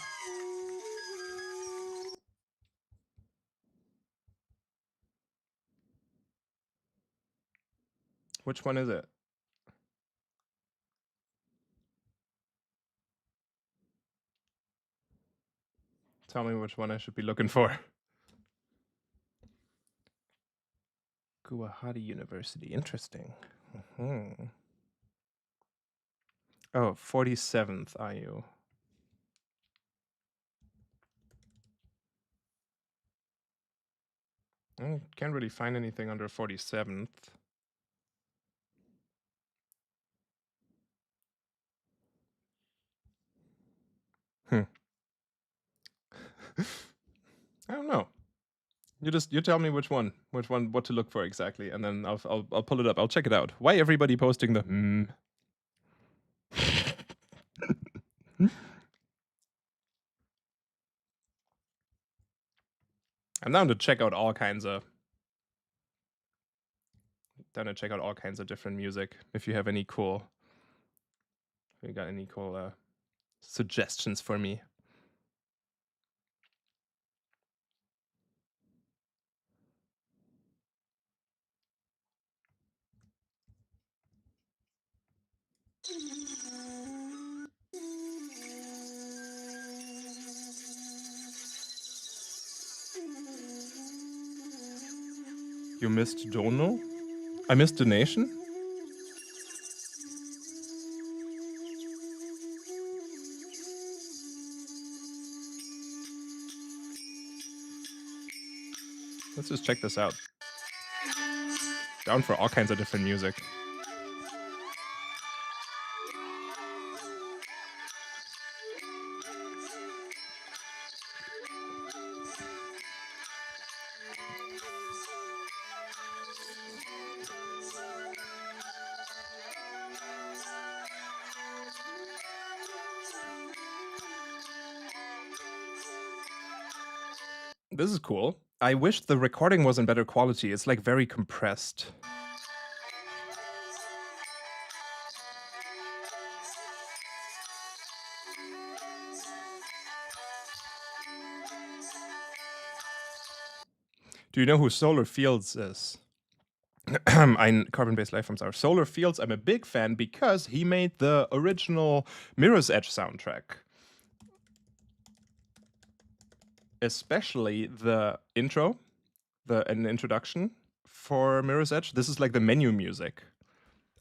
Which one is it? Tell me which one I should be looking for. Guwahati University. Interesting. Oh, 47th IU. I can't really find anything under 47th. I don't know. You tell me which one, what to look for exactly, and then I'll pull it up. I'll check it out. Why everybody posting the I'm down to check out all kinds of different music. If you have any cool, if you got any cool suggestions for me. You missed Dono? I missed Donation? Let's just check this out. Down for all kinds of different music. This is cool. I wish the recording was in better quality. It's like very compressed. Do you know who Solar Fields is? Ein Carbon-Based Lifeforms are. Solar Fields, I'm a big fan because he made the original Mirror's Edge soundtrack. Especially the intro, an introduction for Mirror's Edge. This is like the menu music.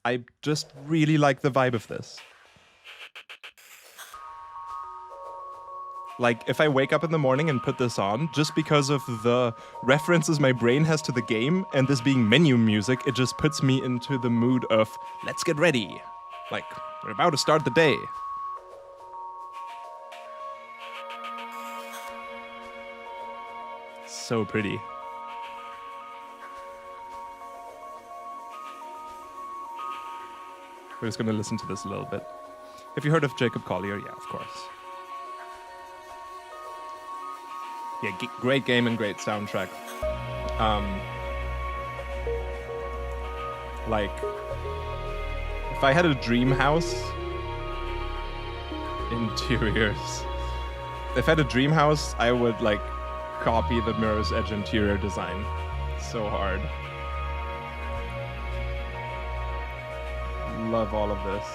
I just really like the vibe of this. Like, if I wake up in the morning and put this on, just because of the references my brain has to the game and this being menu music, it just puts me into the mood of, let's get ready. Like, we're about to start the day. So pretty. We're just gonna listen to this a little bit. Have you heard of Jacob Collier? Yeah, of course. Yeah, great game and great soundtrack. Like, if I had a dream house, interiors. If I had a dream house, I would like copy the Mirror's Edge interior design so hard. Love all of this.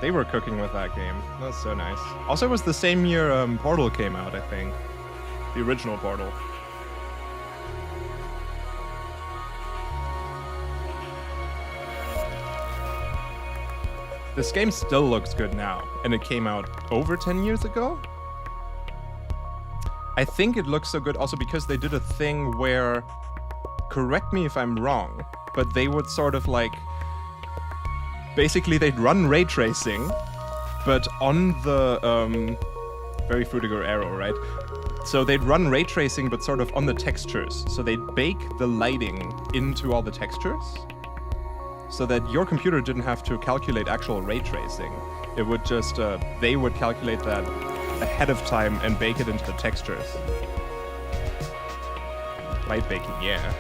They were cooking with that game. That's so nice. Also, it was the same year Portal came out, I think. The original Portal. This game still looks good now, and it came out over 10 years ago? I think it looks so good also because they did a thing where, correct me if I'm wrong, but they would sort of like, basically they'd run ray tracing, but on the, very Fruitiger arrow, right? So they'd run ray tracing, but sort of on the textures. So they'd bake the lighting into all the textures, so that your computer didn't have to calculate actual ray tracing. It would just, they would calculate that ahead of time and bake it into the textures. Light baking, yeah.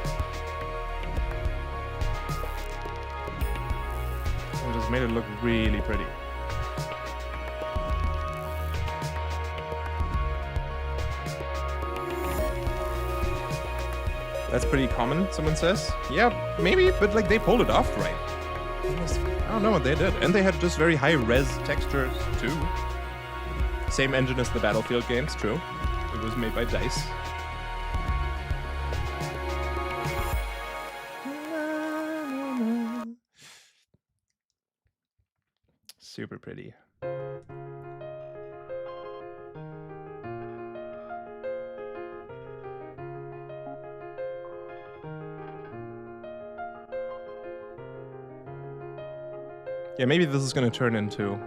And just made it look really pretty. That's pretty common, someone says. Yeah, maybe, but like they pulled it off right. I don't know what they did. And they had just very high res textures too. Same engine as the Battlefield games, true. It was made by DICE. Super pretty. Yeah, maybe this is going to turn into...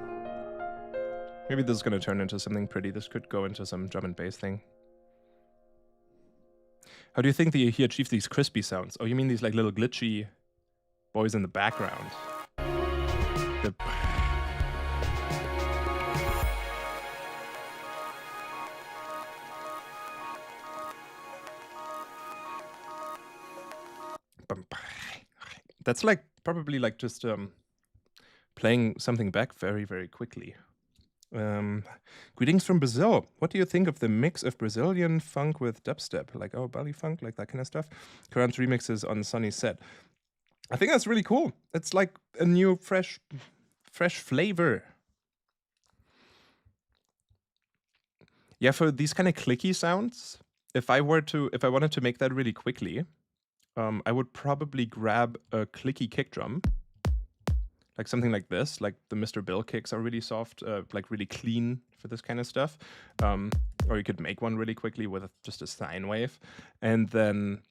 Maybe this is going to turn into something pretty. This could go into some drum and bass thing. How do you think he achieved these crispy sounds? Oh, you mean these like little glitchy boys in the background? The... That's like probably like just playing something back very, very quickly. Greetings from Brazil. What do you think of the mix of Brazilian funk with dubstep? Like, oh, Bali funk, like that kind of stuff? Current remixes on Sunny's set. I think that's really cool. It's like a new, fresh flavor. Yeah, for these kind of clicky sounds, if I wanted to make that really quickly, I would probably grab a clicky kick drum. Like something like this, like the Mr. Bill kicks are really soft, like really clean for this kind of stuff. Or you could make one really quickly with just a sine wave and then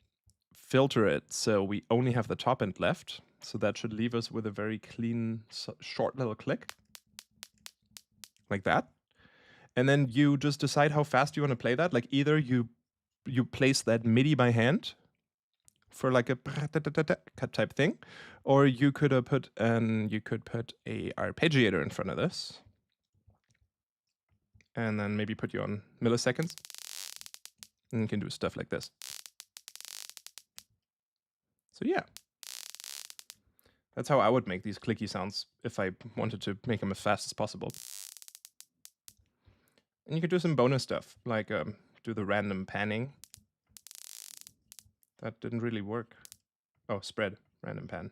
filter it so we only have the top end left. So that should leave us with a very clean, short little click. Like that. And then you just decide how fast you want to play that. Like either you place that MIDI by hand for like a type thing, or you could put a arpeggiator in front of this, and then maybe put you on milliseconds, and you can do stuff like this. So yeah, that's how I would make these clicky sounds if I wanted to make them as fast as possible. And you could do some bonus stuff, like do the random panning. That didn't really work. Oh, spread, random pan.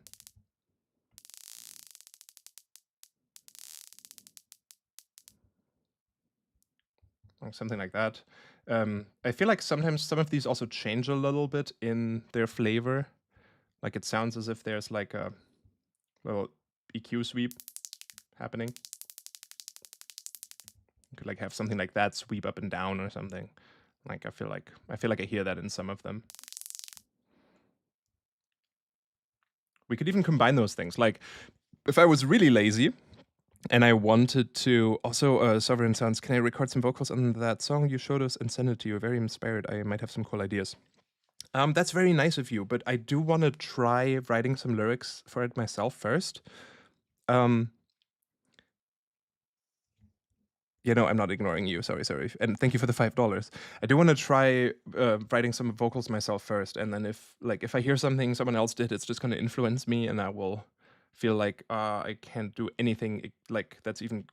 Like something like that. I feel like sometimes some of these also change a little bit in their flavor. Like it sounds as if there's like a little EQ sweep happening. You could like have something like that sweep up and down or something. Like I feel like I hear that in some of them. We could even combine those things. Like if I was really lazy and I wanted to also Sovereign Sounds, can I record some vocals on that song you showed us and send it to you? Very inspired. I might have some cool ideas. That's very nice of you, but I do want to try writing some lyrics for it myself first. You know, I'm not ignoring you. Sorry. And thank you for the $5. I do want to try writing some vocals myself first. And then if I hear something someone else did, it's just going to influence me and I will feel like I can't do anything like that's even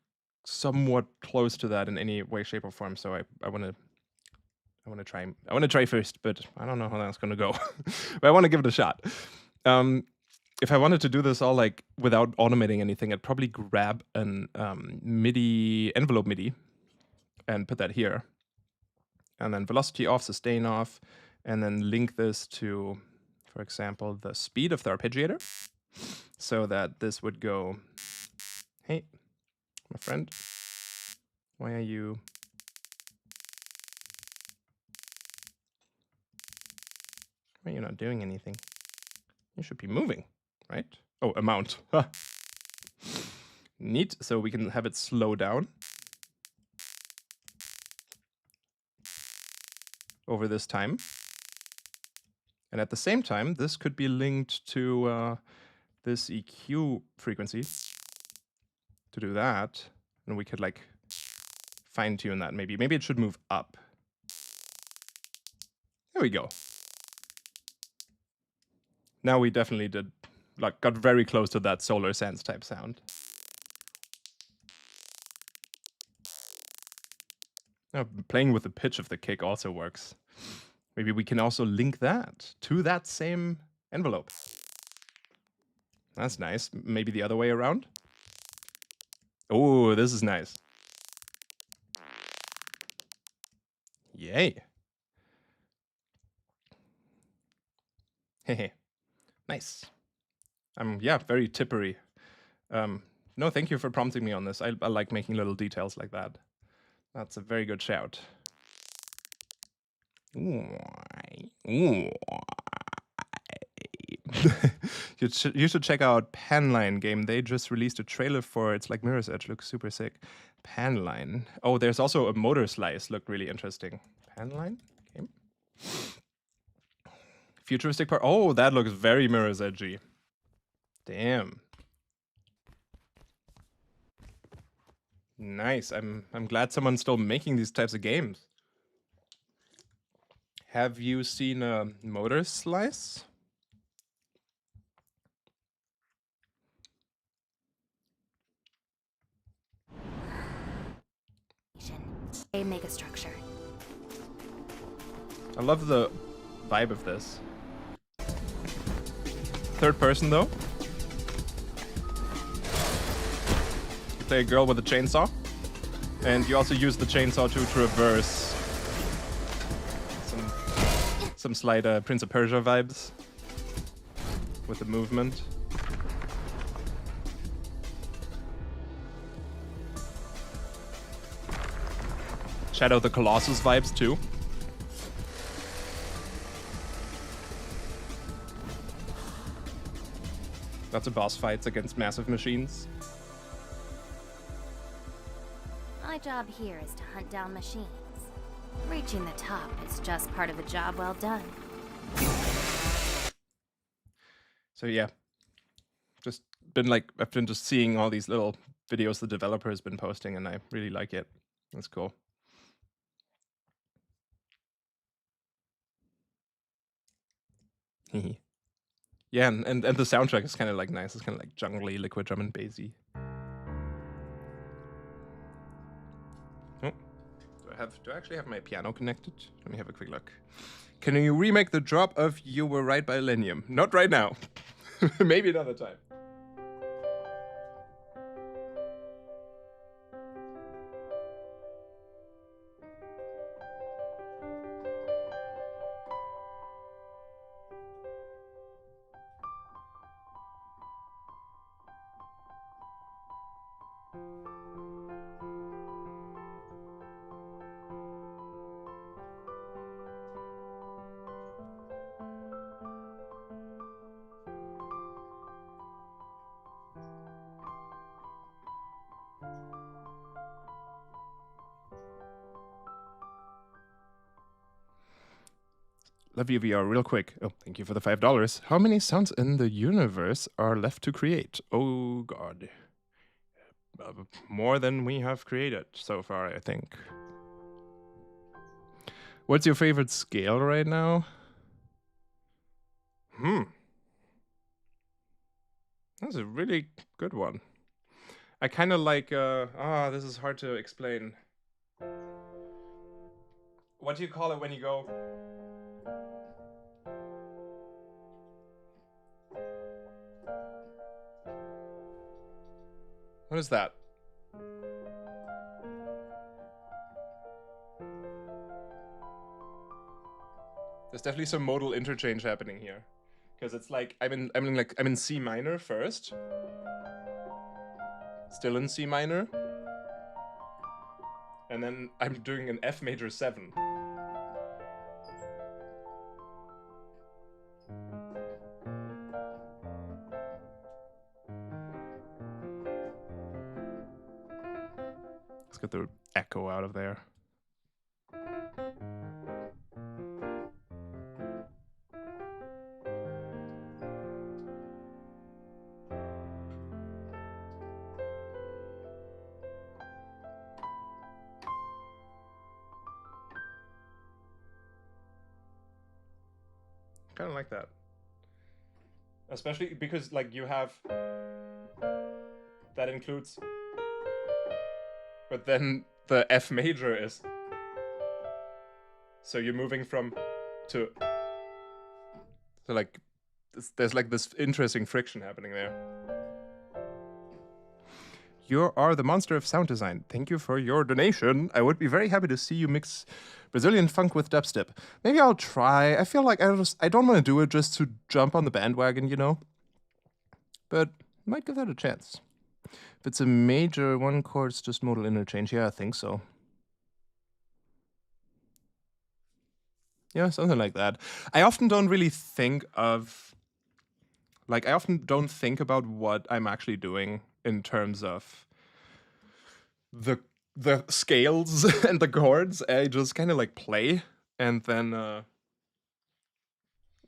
somewhat close to that in any way, shape, or form. So I want to try first, but I don't know how that's going to go. But I want to give it a shot. If I wanted to do this all like without automating anything, I'd probably grab an envelope MIDI and put that here. And then velocity off, sustain off, and then link this to, for example, the speed of the arpeggiator. So that this would go, hey, my friend, why are you not doing anything? You should be moving. Right? Oh, amount. Neat. So we can have it slow down over this time. And at the same time, this could be linked to this EQ frequency to do that. And we could like fine tune that maybe. Maybe it should move up. There we go. Now we definitely did, like, got very close to that Solar Sands type sound. Now, playing with the pitch of the kick also works. Maybe we can also link that to that same envelope. That's nice. Maybe the other way around. Oh, this is nice. Yay. Hehe. Nice. Yeah, very tippery. No, thank you for prompting me on this. I like making little details like that. That's a very good shout. You should check out Panline game. They just released a trailer for it. It's like Mirror's Edge. Looks super sick. Panline. Oh, there's also a motor slice. Looked really interesting. Panline game. Futuristic part. Oh, that looks very Mirror's Edgy. Damn. Nice. I'm glad someone's still making these types of games. Have you seen a motor slice? A megastructure. I love the vibe of this. Third person though. You play a girl with a chainsaw, and you also use the chainsaw to traverse some slight Prince of Persia vibes with the movement. Shadow of the Colossus vibes too. Lots of boss fights against massive machines. My job here is to hunt down machines. Reaching the top is just part of a job well done. So yeah, I've been just seeing all these little videos the developer has been posting, and I really like it. That's cool. Yeah, and the soundtrack is kind of like nice. It's kind of like jungly, liquid drum and bassy. Oh, do I actually have my piano connected? Let me have a quick look. Can you remake the drop of You Were Right by Lenium? Not right now. Maybe another time. Love you VR real quick. Oh, thank you for the $5. How many sounds in the universe are left to create? Oh god. More than we have created so far, I think. What's your favorite scale right now? That's a really good one. I kind of like, this is hard to explain. What do you call it when you go... What is that? There's definitely some modal interchange happening here, because it's like I'm in C minor first, still in C minor, and then I'm doing an F major 7. Let's get the echo out of there. kind of like that. Especially because like you have that includes, but then the F major is, so you're moving from to, so like there's like this interesting friction happening there. You are the monster of sound design. Thank you for your donation. I would be very happy to see you mix Brazilian funk with dubstep. Maybe I'll try. I feel like I don't want to do it just to jump on the bandwagon, you know? But might give that a chance. If it's a major one chord, it's just modal interchange. Yeah, I think so. Yeah, something like that. I often don't really think of, like, I often don't think about what I'm actually doing in terms of the scales and the chords. I just kind of like play and then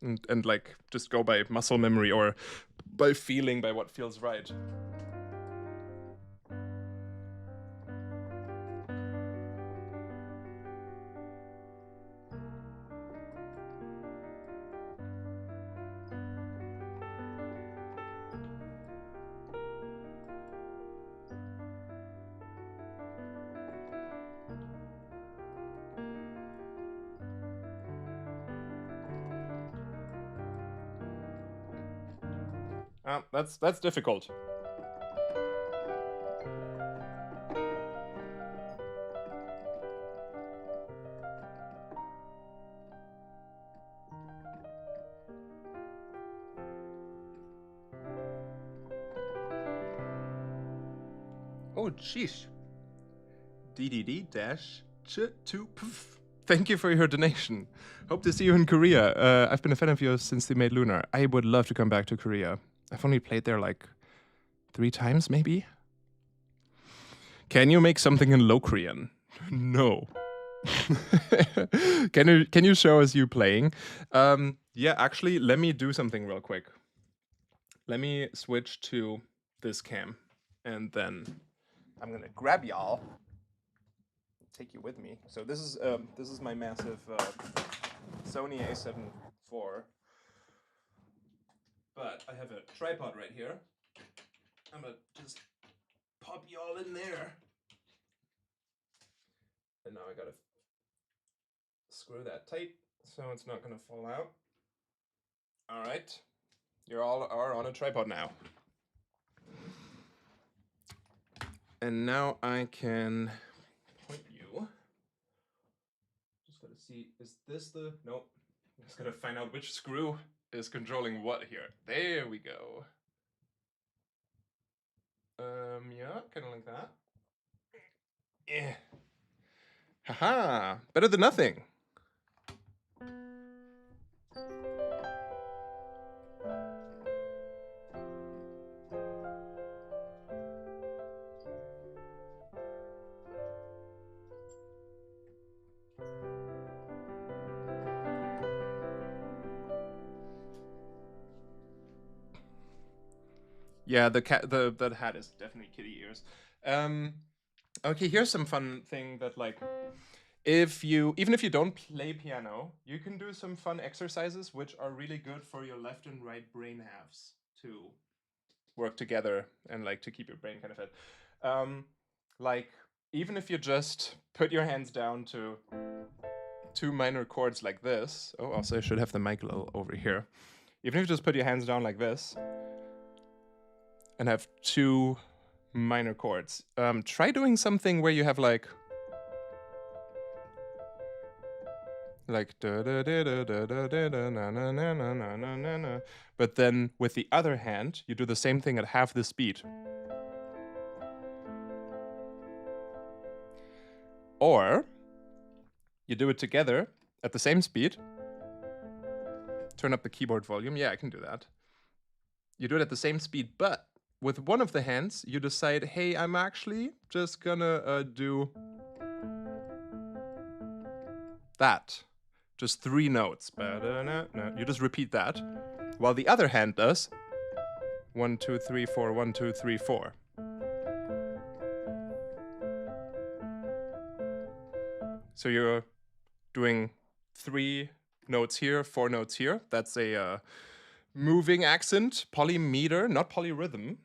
and like just go by muscle memory or by feeling, by what feels right. That's difficult. Oh, sheesh. DDD-2. Thank you for your donation. Hope to see you in Korea. I've been a fan of yours since they made Lunar. I would love to come back to Korea. I've only played there like 3 times, maybe? Can you make something in low Korean? No. Can you show us you playing? Yeah, actually, let me do something real quick. Let me switch to this cam, and then I'm gonna grab y'all, take you with me. So this is my massive Sony A7 IV, but I have a tripod right here. I'm gonna just pop y'all in there, and now I gotta screw that tight so it's not gonna fall out. All right, you all are on a tripod now. And now I can point you. Just gotta see, is this the, nope. I'm just gonna find out which screw is controlling what here. There we go. Yeah, kind of like that. Yeah. Haha, better than nothing. Yeah, the hat is definitely kitty ears. Okay, here's some fun thing that like, even if you don't play piano, you can do some fun exercises which are really good for your left and right brain halves to work together and like to keep your brain kind of fit. Like even if you just put your hands down to 2 minor chords like this. Oh, also I should have the mic a little over here. Even if you just put your hands down like this and have 2 minor chords. Try doing something where you have like da da da da da da da da na na na na na na na. But then with the other hand, you do the same thing at half the speed. Or you do it together at the same speed. Turn up the keyboard volume. Yeah, I can do that. You do it at the same speed, but with one of the hands, you decide, hey, I'm actually just gonna do that. Just 3 notes. You just repeat that. While the other hand does 1, 2, 3, 4, 1, 2, 3, 4. So you're doing 3 notes here, 4 notes here. That's a moving accent, polymeter, not polyrhythm.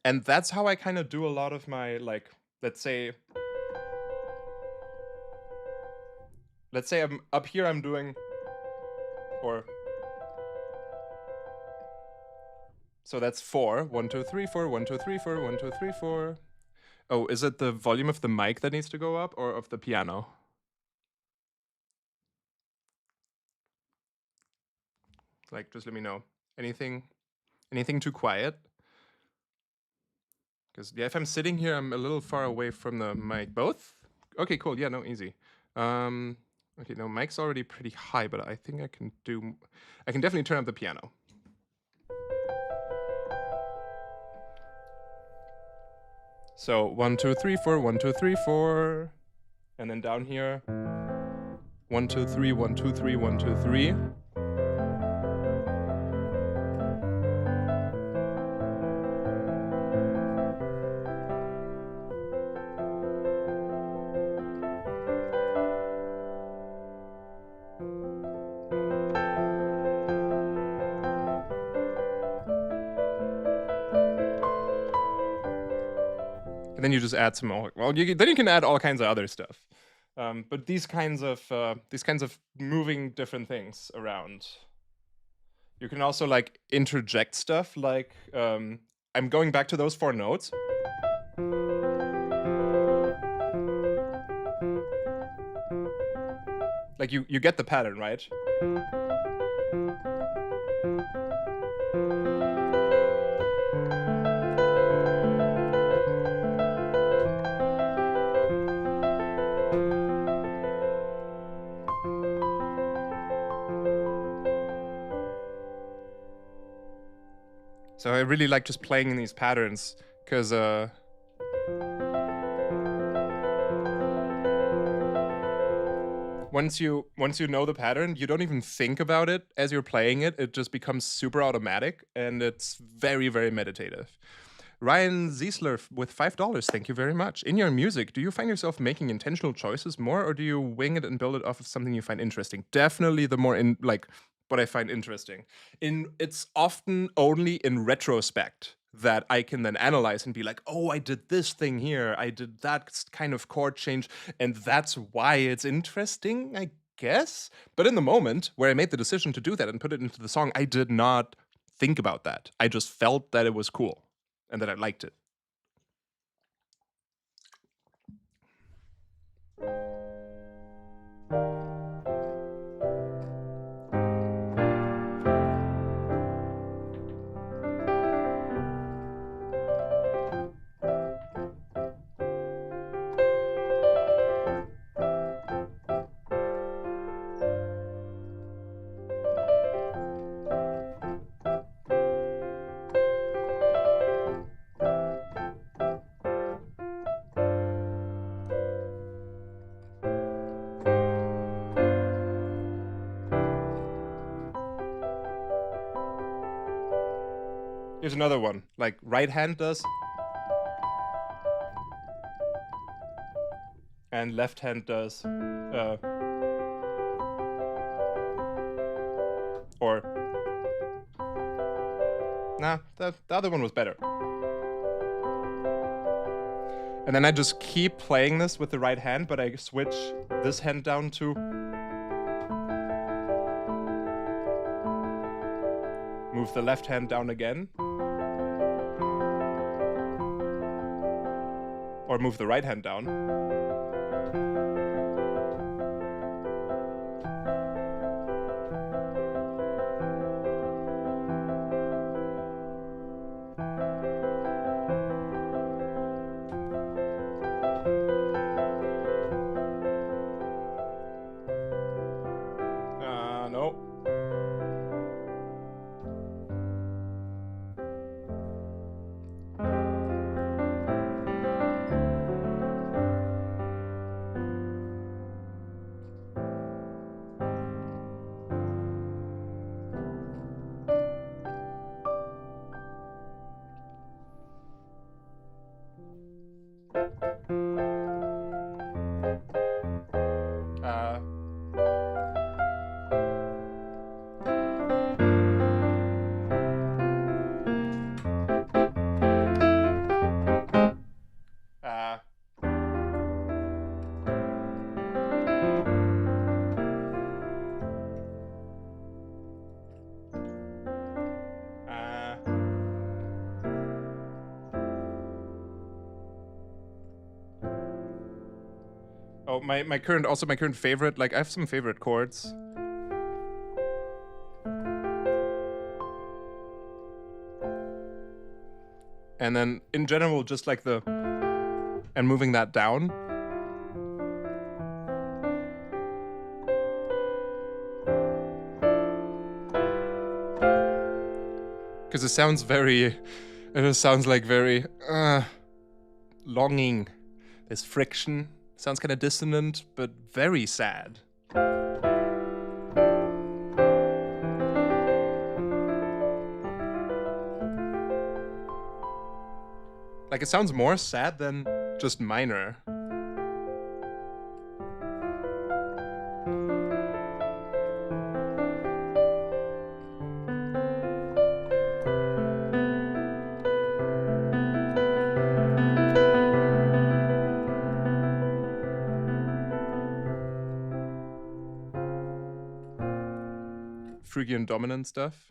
And that's how I kind of do a lot of my, like, let's say I'm up here, I'm doing, or, so that's 4, 1, 2, 3, 4, 1, 2, 3, 4, 1, 2, 3, 4. Oh, is it the volume of the mic that needs to go up, or of the piano? Like, just let me know. Anything too quiet? Because, yeah, if I'm sitting here, I'm a little far away from the mic. Both? Okay, cool. Yeah, no, easy. Okay, no, mic's already pretty high, but I think I can definitely turn up the piano. So 1, 2, 3, 4, 1, 2, 3, 4. And then down here, 1, 2, 3, 1, 2, 3, 1, 2, 3. And then you just add some more. Well, then you can add all kinds of other stuff. But these kinds of moving different things around. You can also like interject stuff. Like I'm going back to those 4 notes. Like you get the pattern, right? So I really like just playing in these patterns because once you know the pattern, you don't even think about it as you're playing it. It just becomes super automatic, and it's very, very meditative. Ryan Ziesler with $5. Thank you very much. In your music, do you find yourself making intentional choices more, or do you wing it and build it off of something you find interesting? Definitely the more what I find interesting. It's often only in retrospect that I can then analyze and be like, oh, I did this thing here, I did that kind of chord change, and that's why it's interesting, I guess. But in the moment where I made the decision to do that and put it into the song, I did not think about that. I just felt that it was cool and that I liked it. Here's another one. Like right hand does, and left hand does, or nah, the other one was better. And then I just keep playing this with the right hand, but I switch this hand down to move the left hand down again, or move the right hand down. No. Oh, my current favorite, like I have some favorite chords. And then in general, just like and moving that down. Because it just sounds like very longing. There's friction. Sounds kind of dissonant, but very sad. Like it sounds more sad than just minor. Phrygian dominant stuff.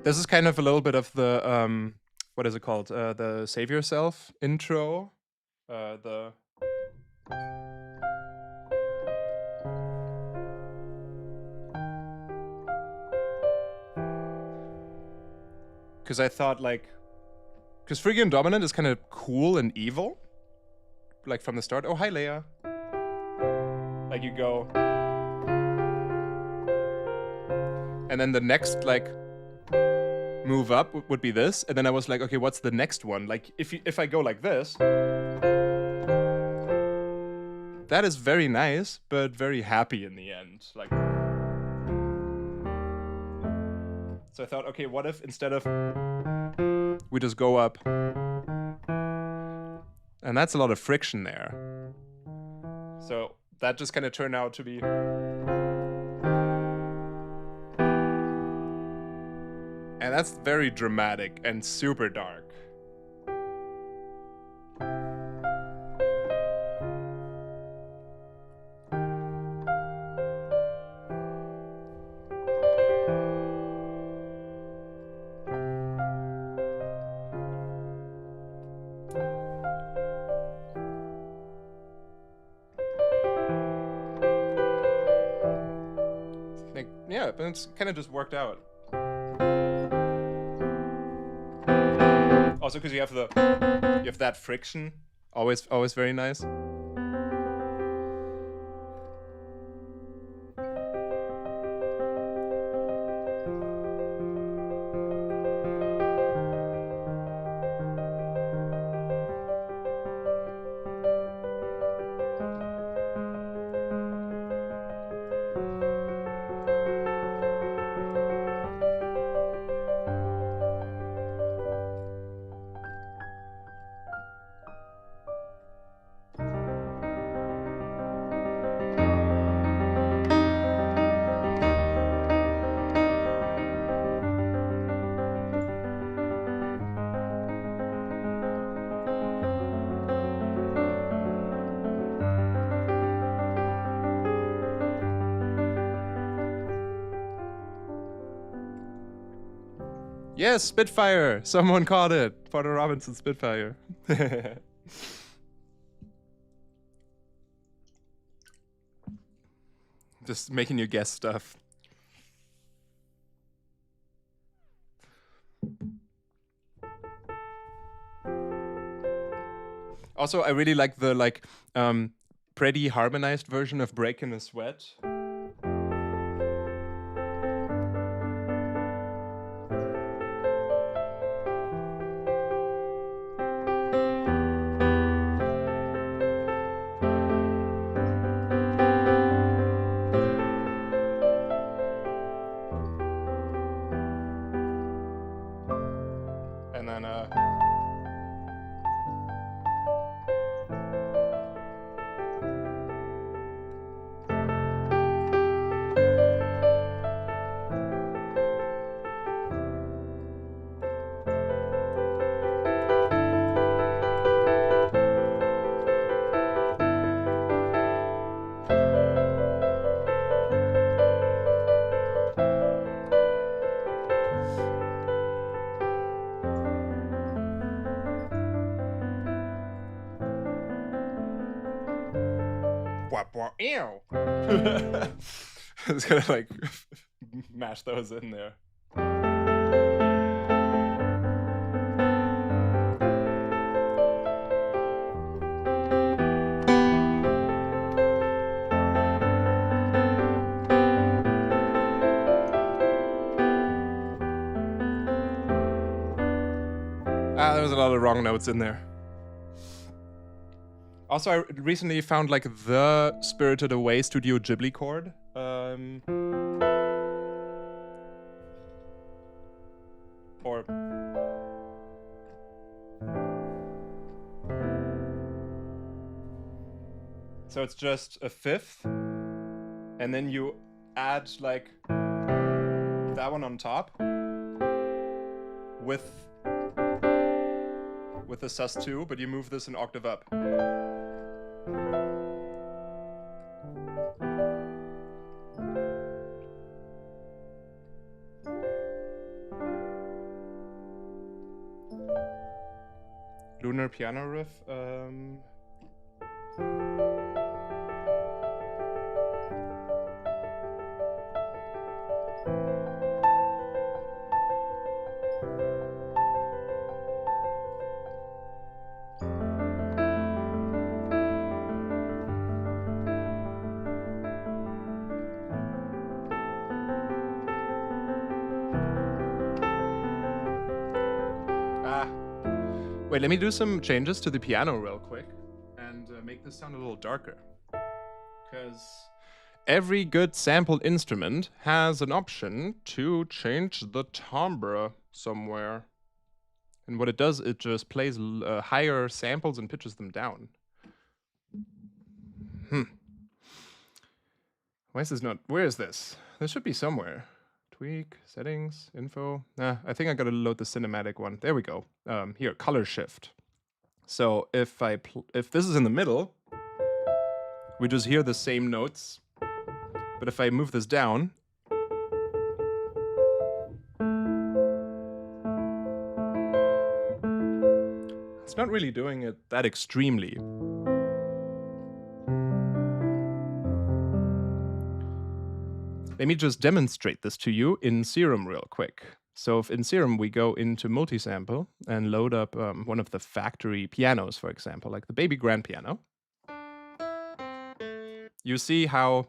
This is kind of a little bit of the what is it called? The Save Yourself intro. Because I thought because Phrygian dominant is kind of cool and evil, like from the start. Oh, hi, Leia. Like you go, and then the next move up would be this, and then I was like, okay, what's the next one? Like if I go like this, that is very nice, but very happy in the end. Like, so I thought, okay, what if instead of we just go up, and that's a lot of friction there. So that just kind of turned out to be. And that's very dramatic and super dark. Yeah, but it's kind of just worked out. Also, because you have that friction, always very nice. Yes, Spitfire! Someone caught it! Porter Robinson Spitfire. Just making you guess stuff. Also, I really like the pretty harmonized version of Break in a Sweat. And then Ew. It's gonna like mash those in there. There was a lot of wrong notes in there. Also, I recently found like the Spirited Away Studio Ghibli chord. So it's just a fifth, and then you add like that one on top with the sus2, but you move this an octave up. Lunar piano riff. Wait, let me do some changes to the piano real quick and make this sound a little darker. Because every good sampled instrument has an option to change the timbre somewhere. And what it does, it just plays higher samples and pitches them down. Why is this not? Where is this? This should be somewhere. Tweak, settings, info. I think I gotta load the cinematic one. There we go. Here, color shift. So if this is in the middle, we just hear the same notes. But if I move this down, it's not really doing it that extremely. Let me just demonstrate this to you in Serum real quick. So if in Serum we go into multisample and load up one of the factory pianos, for example, like the baby grand piano, you see how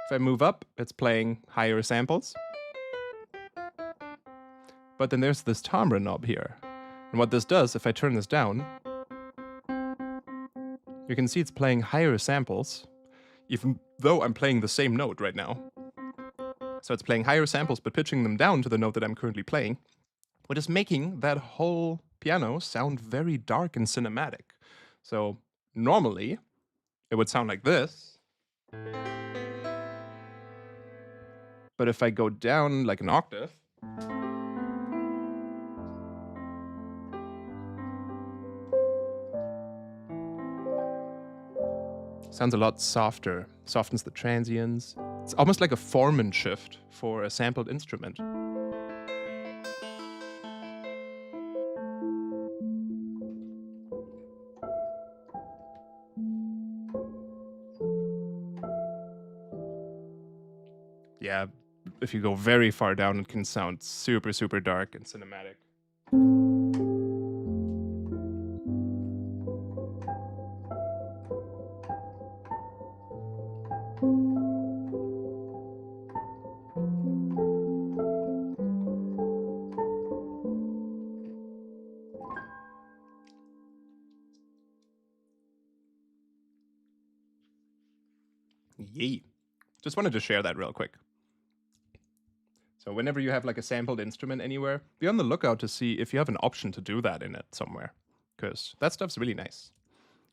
if I move up, it's playing higher samples. But then there's this timbre knob here. And what this does, if I turn this down, you can see it's playing higher samples, even though I'm playing the same note right now. So it's playing higher samples, but pitching them down to the note that I'm currently playing, which is making that whole piano sound very dark and cinematic. So normally, it would sound like this. But if I go down like an octave, sounds a lot softer, softens the transients. It's almost like a Foreman shift for a sampled instrument. Yeah, if you go very far down, it can sound super, super dark and cinematic. Yay. Just wanted to share that real quick. So whenever you have like a sampled instrument anywhere, be on the lookout to see if you have an option to do that in it somewhere, because that stuff's really nice.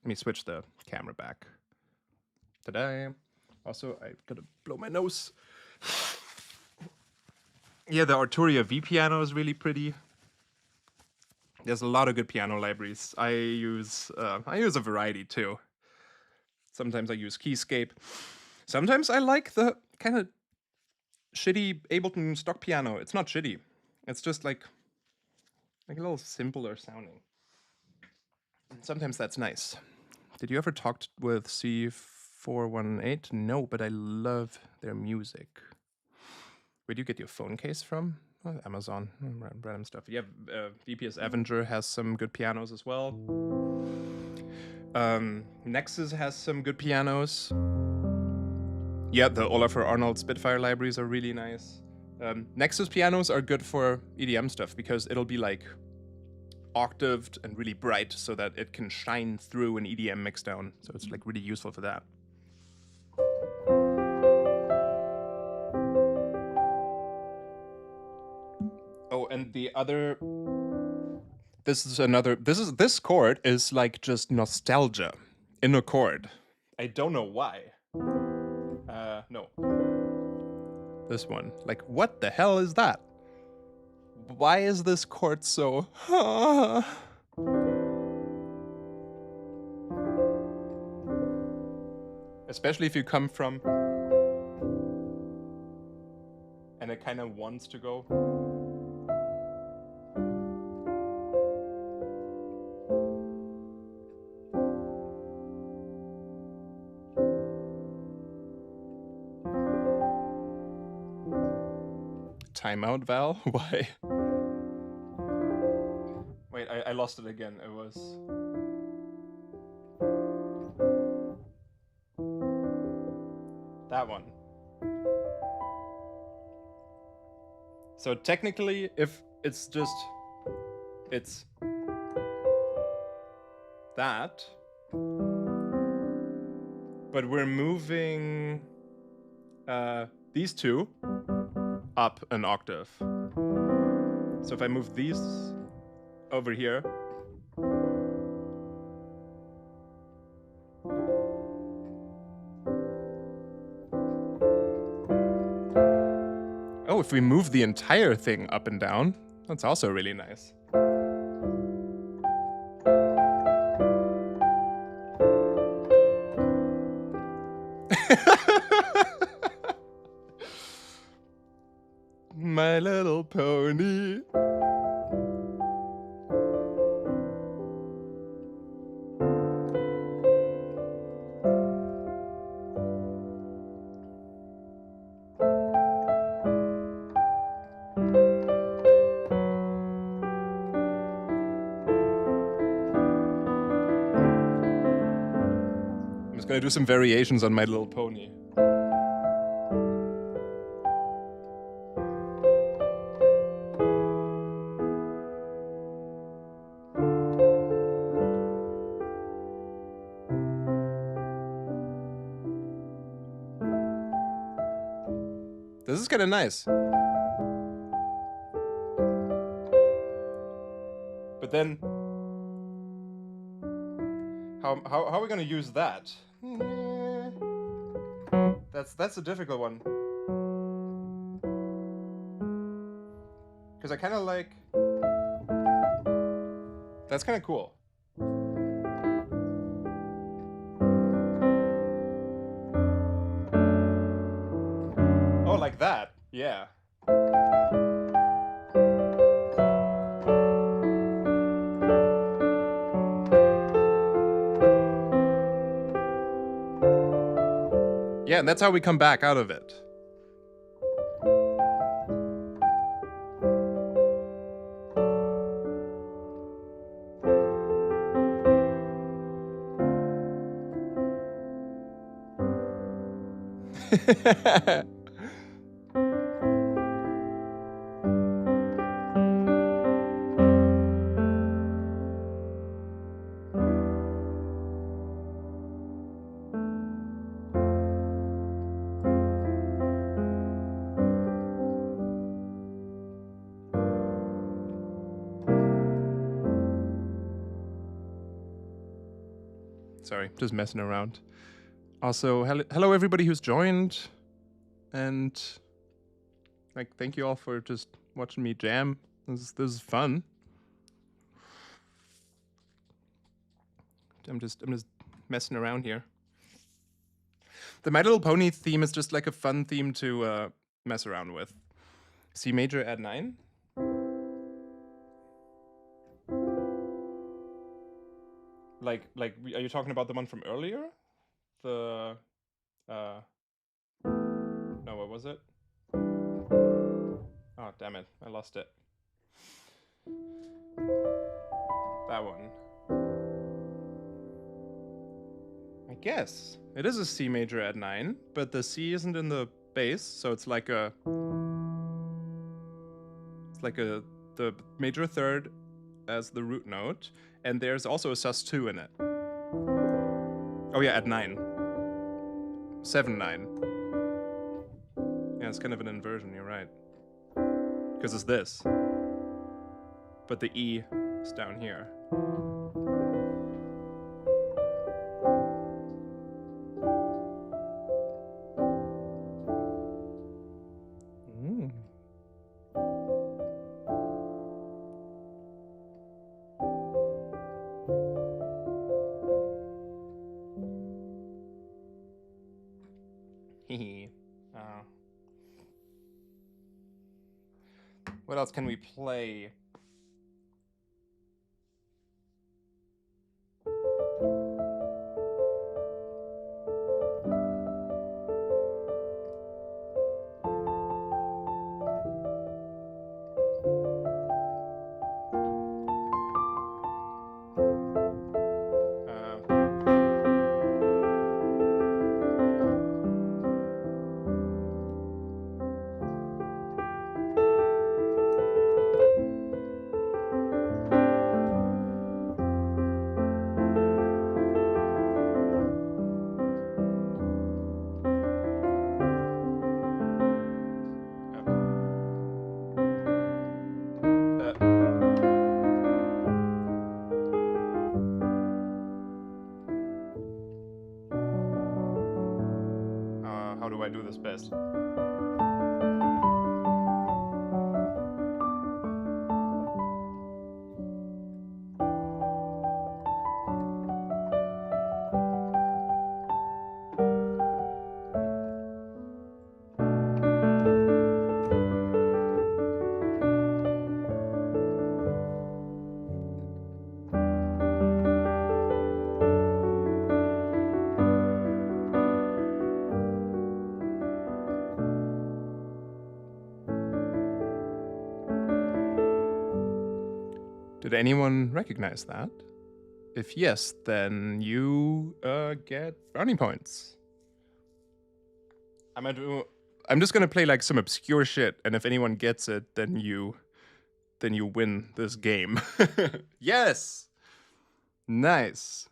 Let me switch the camera back. Ta-da. Also, I gotta blow my nose. Yeah, the Arturia V piano is really pretty. There's a lot of good piano libraries. I use a variety too. Sometimes I use Keyscape. Sometimes I like the kind of shitty Ableton stock piano. It's not shitty. It's just like a little simpler sounding. And sometimes that's nice. Did you ever talk with C418? No, but I love their music. Where do you get your phone case from? Oh, Amazon, random stuff. Yeah, VPS Avenger has some good pianos as well. Nexus has some good pianos. Yeah, the Olafur Arnold Spitfire libraries are really nice. Nexus pianos are good for EDM stuff because it'll be like octaved and really bright so that it can shine through an EDM mixdown. So it's like really useful for that. Oh, and the other, this chord is like just nostalgia in a chord. I don't know why. No. This one. Like, what the hell is that? Why is this chord so... Especially if you come from... And it kind of wants to go... Timeout, Val? Why? Wait, I lost it again. It was... That one. So technically, if it's just... It's... that. But we're moving... these two up an octave. So if I move these over here, oh, if we move the entire thing up and down, that's also really nice. My Little Pony. I'm just gonna do some variations on My Little Pony. This is kind of nice. But then, how are we gonna use that? That's a difficult one. Because I kind of like... That's kind of cool. Oh, like that. Yeah. Yeah, and that's how we come back out of it. Sorry, just messing around. Also, hello everybody who's joined, and like thank you all for just watching me jam. This is fun. I'm just messing around here. The My Little Pony theme is just like a fun theme to mess around with. C major add 9. Like, are you talking about the one from earlier? The, no, what was it? Oh, damn it, I lost it. That one. I guess. It is a C major at 9, but the C isn't in the bass, so it's like a... It's like the major third as the root note, and there's also a sus2 in it. Oh yeah, at 9. 7/9. Yeah, it's kind of an inversion, you're right. Because it's this. But the E is down here. Ooh. Hehe. What else can we play? How do I do this best? Did anyone recognize that? If yes, then you get brownie points. I'm just gonna play like some obscure shit, and if anyone gets it, then you win this game. Yes! Nice.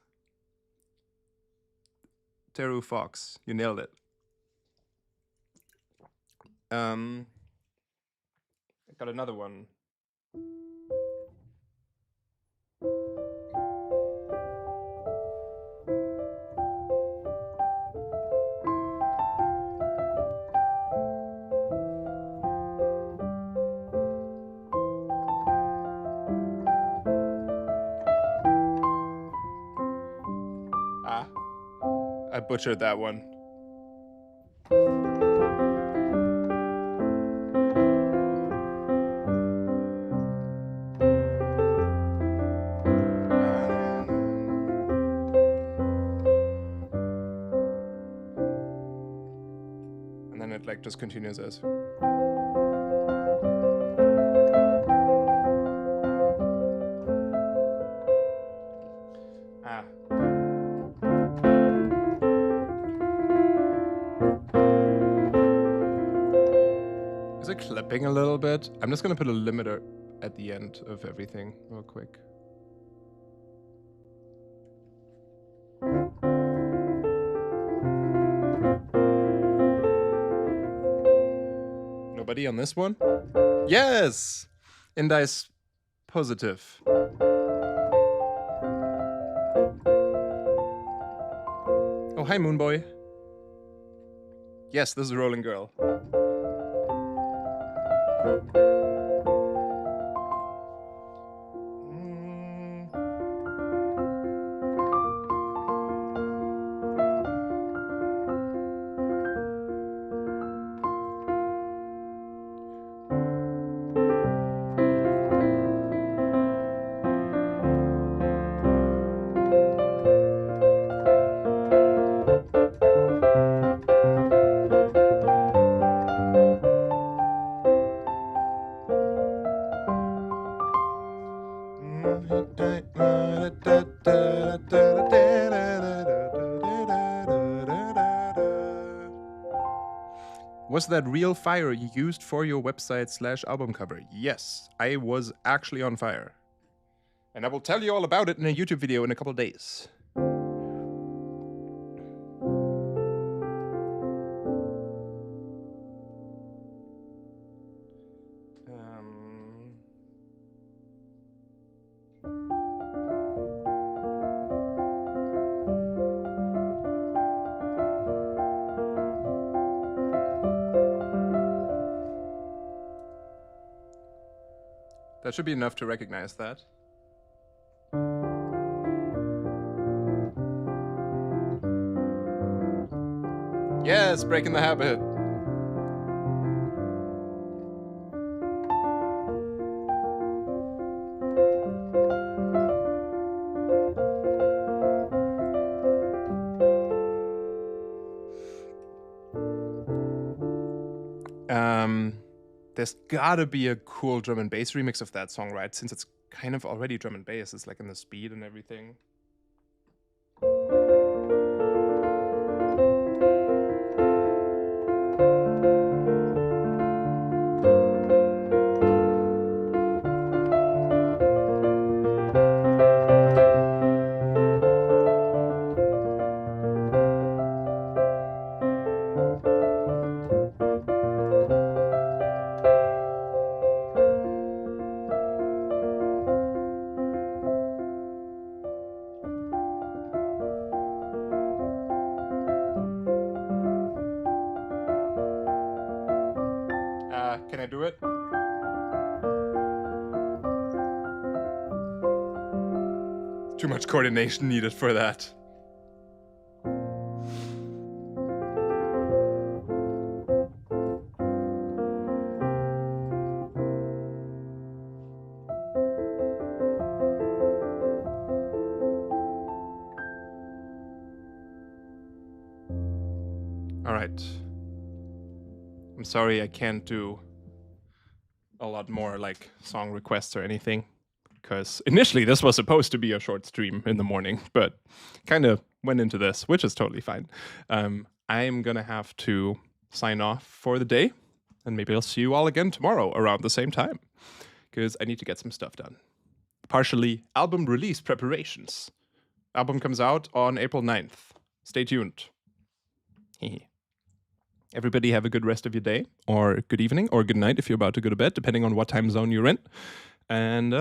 Teru Fox, you nailed it. I got another one. I butchered that one. And then it like just continues as. Is it clipping a little bit? I'm just gonna put a limiter at the end of everything real quick. Nobody on this one? Yes! Indice positive. Oh, hi, Moonboy. Yes, this is Rolling Girl. Was that real fire you used for your website/album cover? Yes, I was actually on fire. And I will tell you all about it in a YouTube video in a couple days. That should be enough to recognize that. Yes, breaking the habit. There's gotta be a cool drum and bass remix of that song, right? Since it's kind of already drum and bass, it's like in the speed and everything. Can I do it? Too much coordination needed for that. All right. I'm sorry I can't do a lot more like song requests or anything, because initially this was supposed to be a short stream in the morning, but kind of went into this, which is totally fine. I'm gonna have to sign off for the day, and maybe I'll see you all again tomorrow around the same time, because I need to get some stuff done. Partially album release preparations. Album comes out on April 9th. Stay tuned. Everybody have a good rest of your day, or good evening, or good night if you're about to go to bed, depending on what time zone you're in. And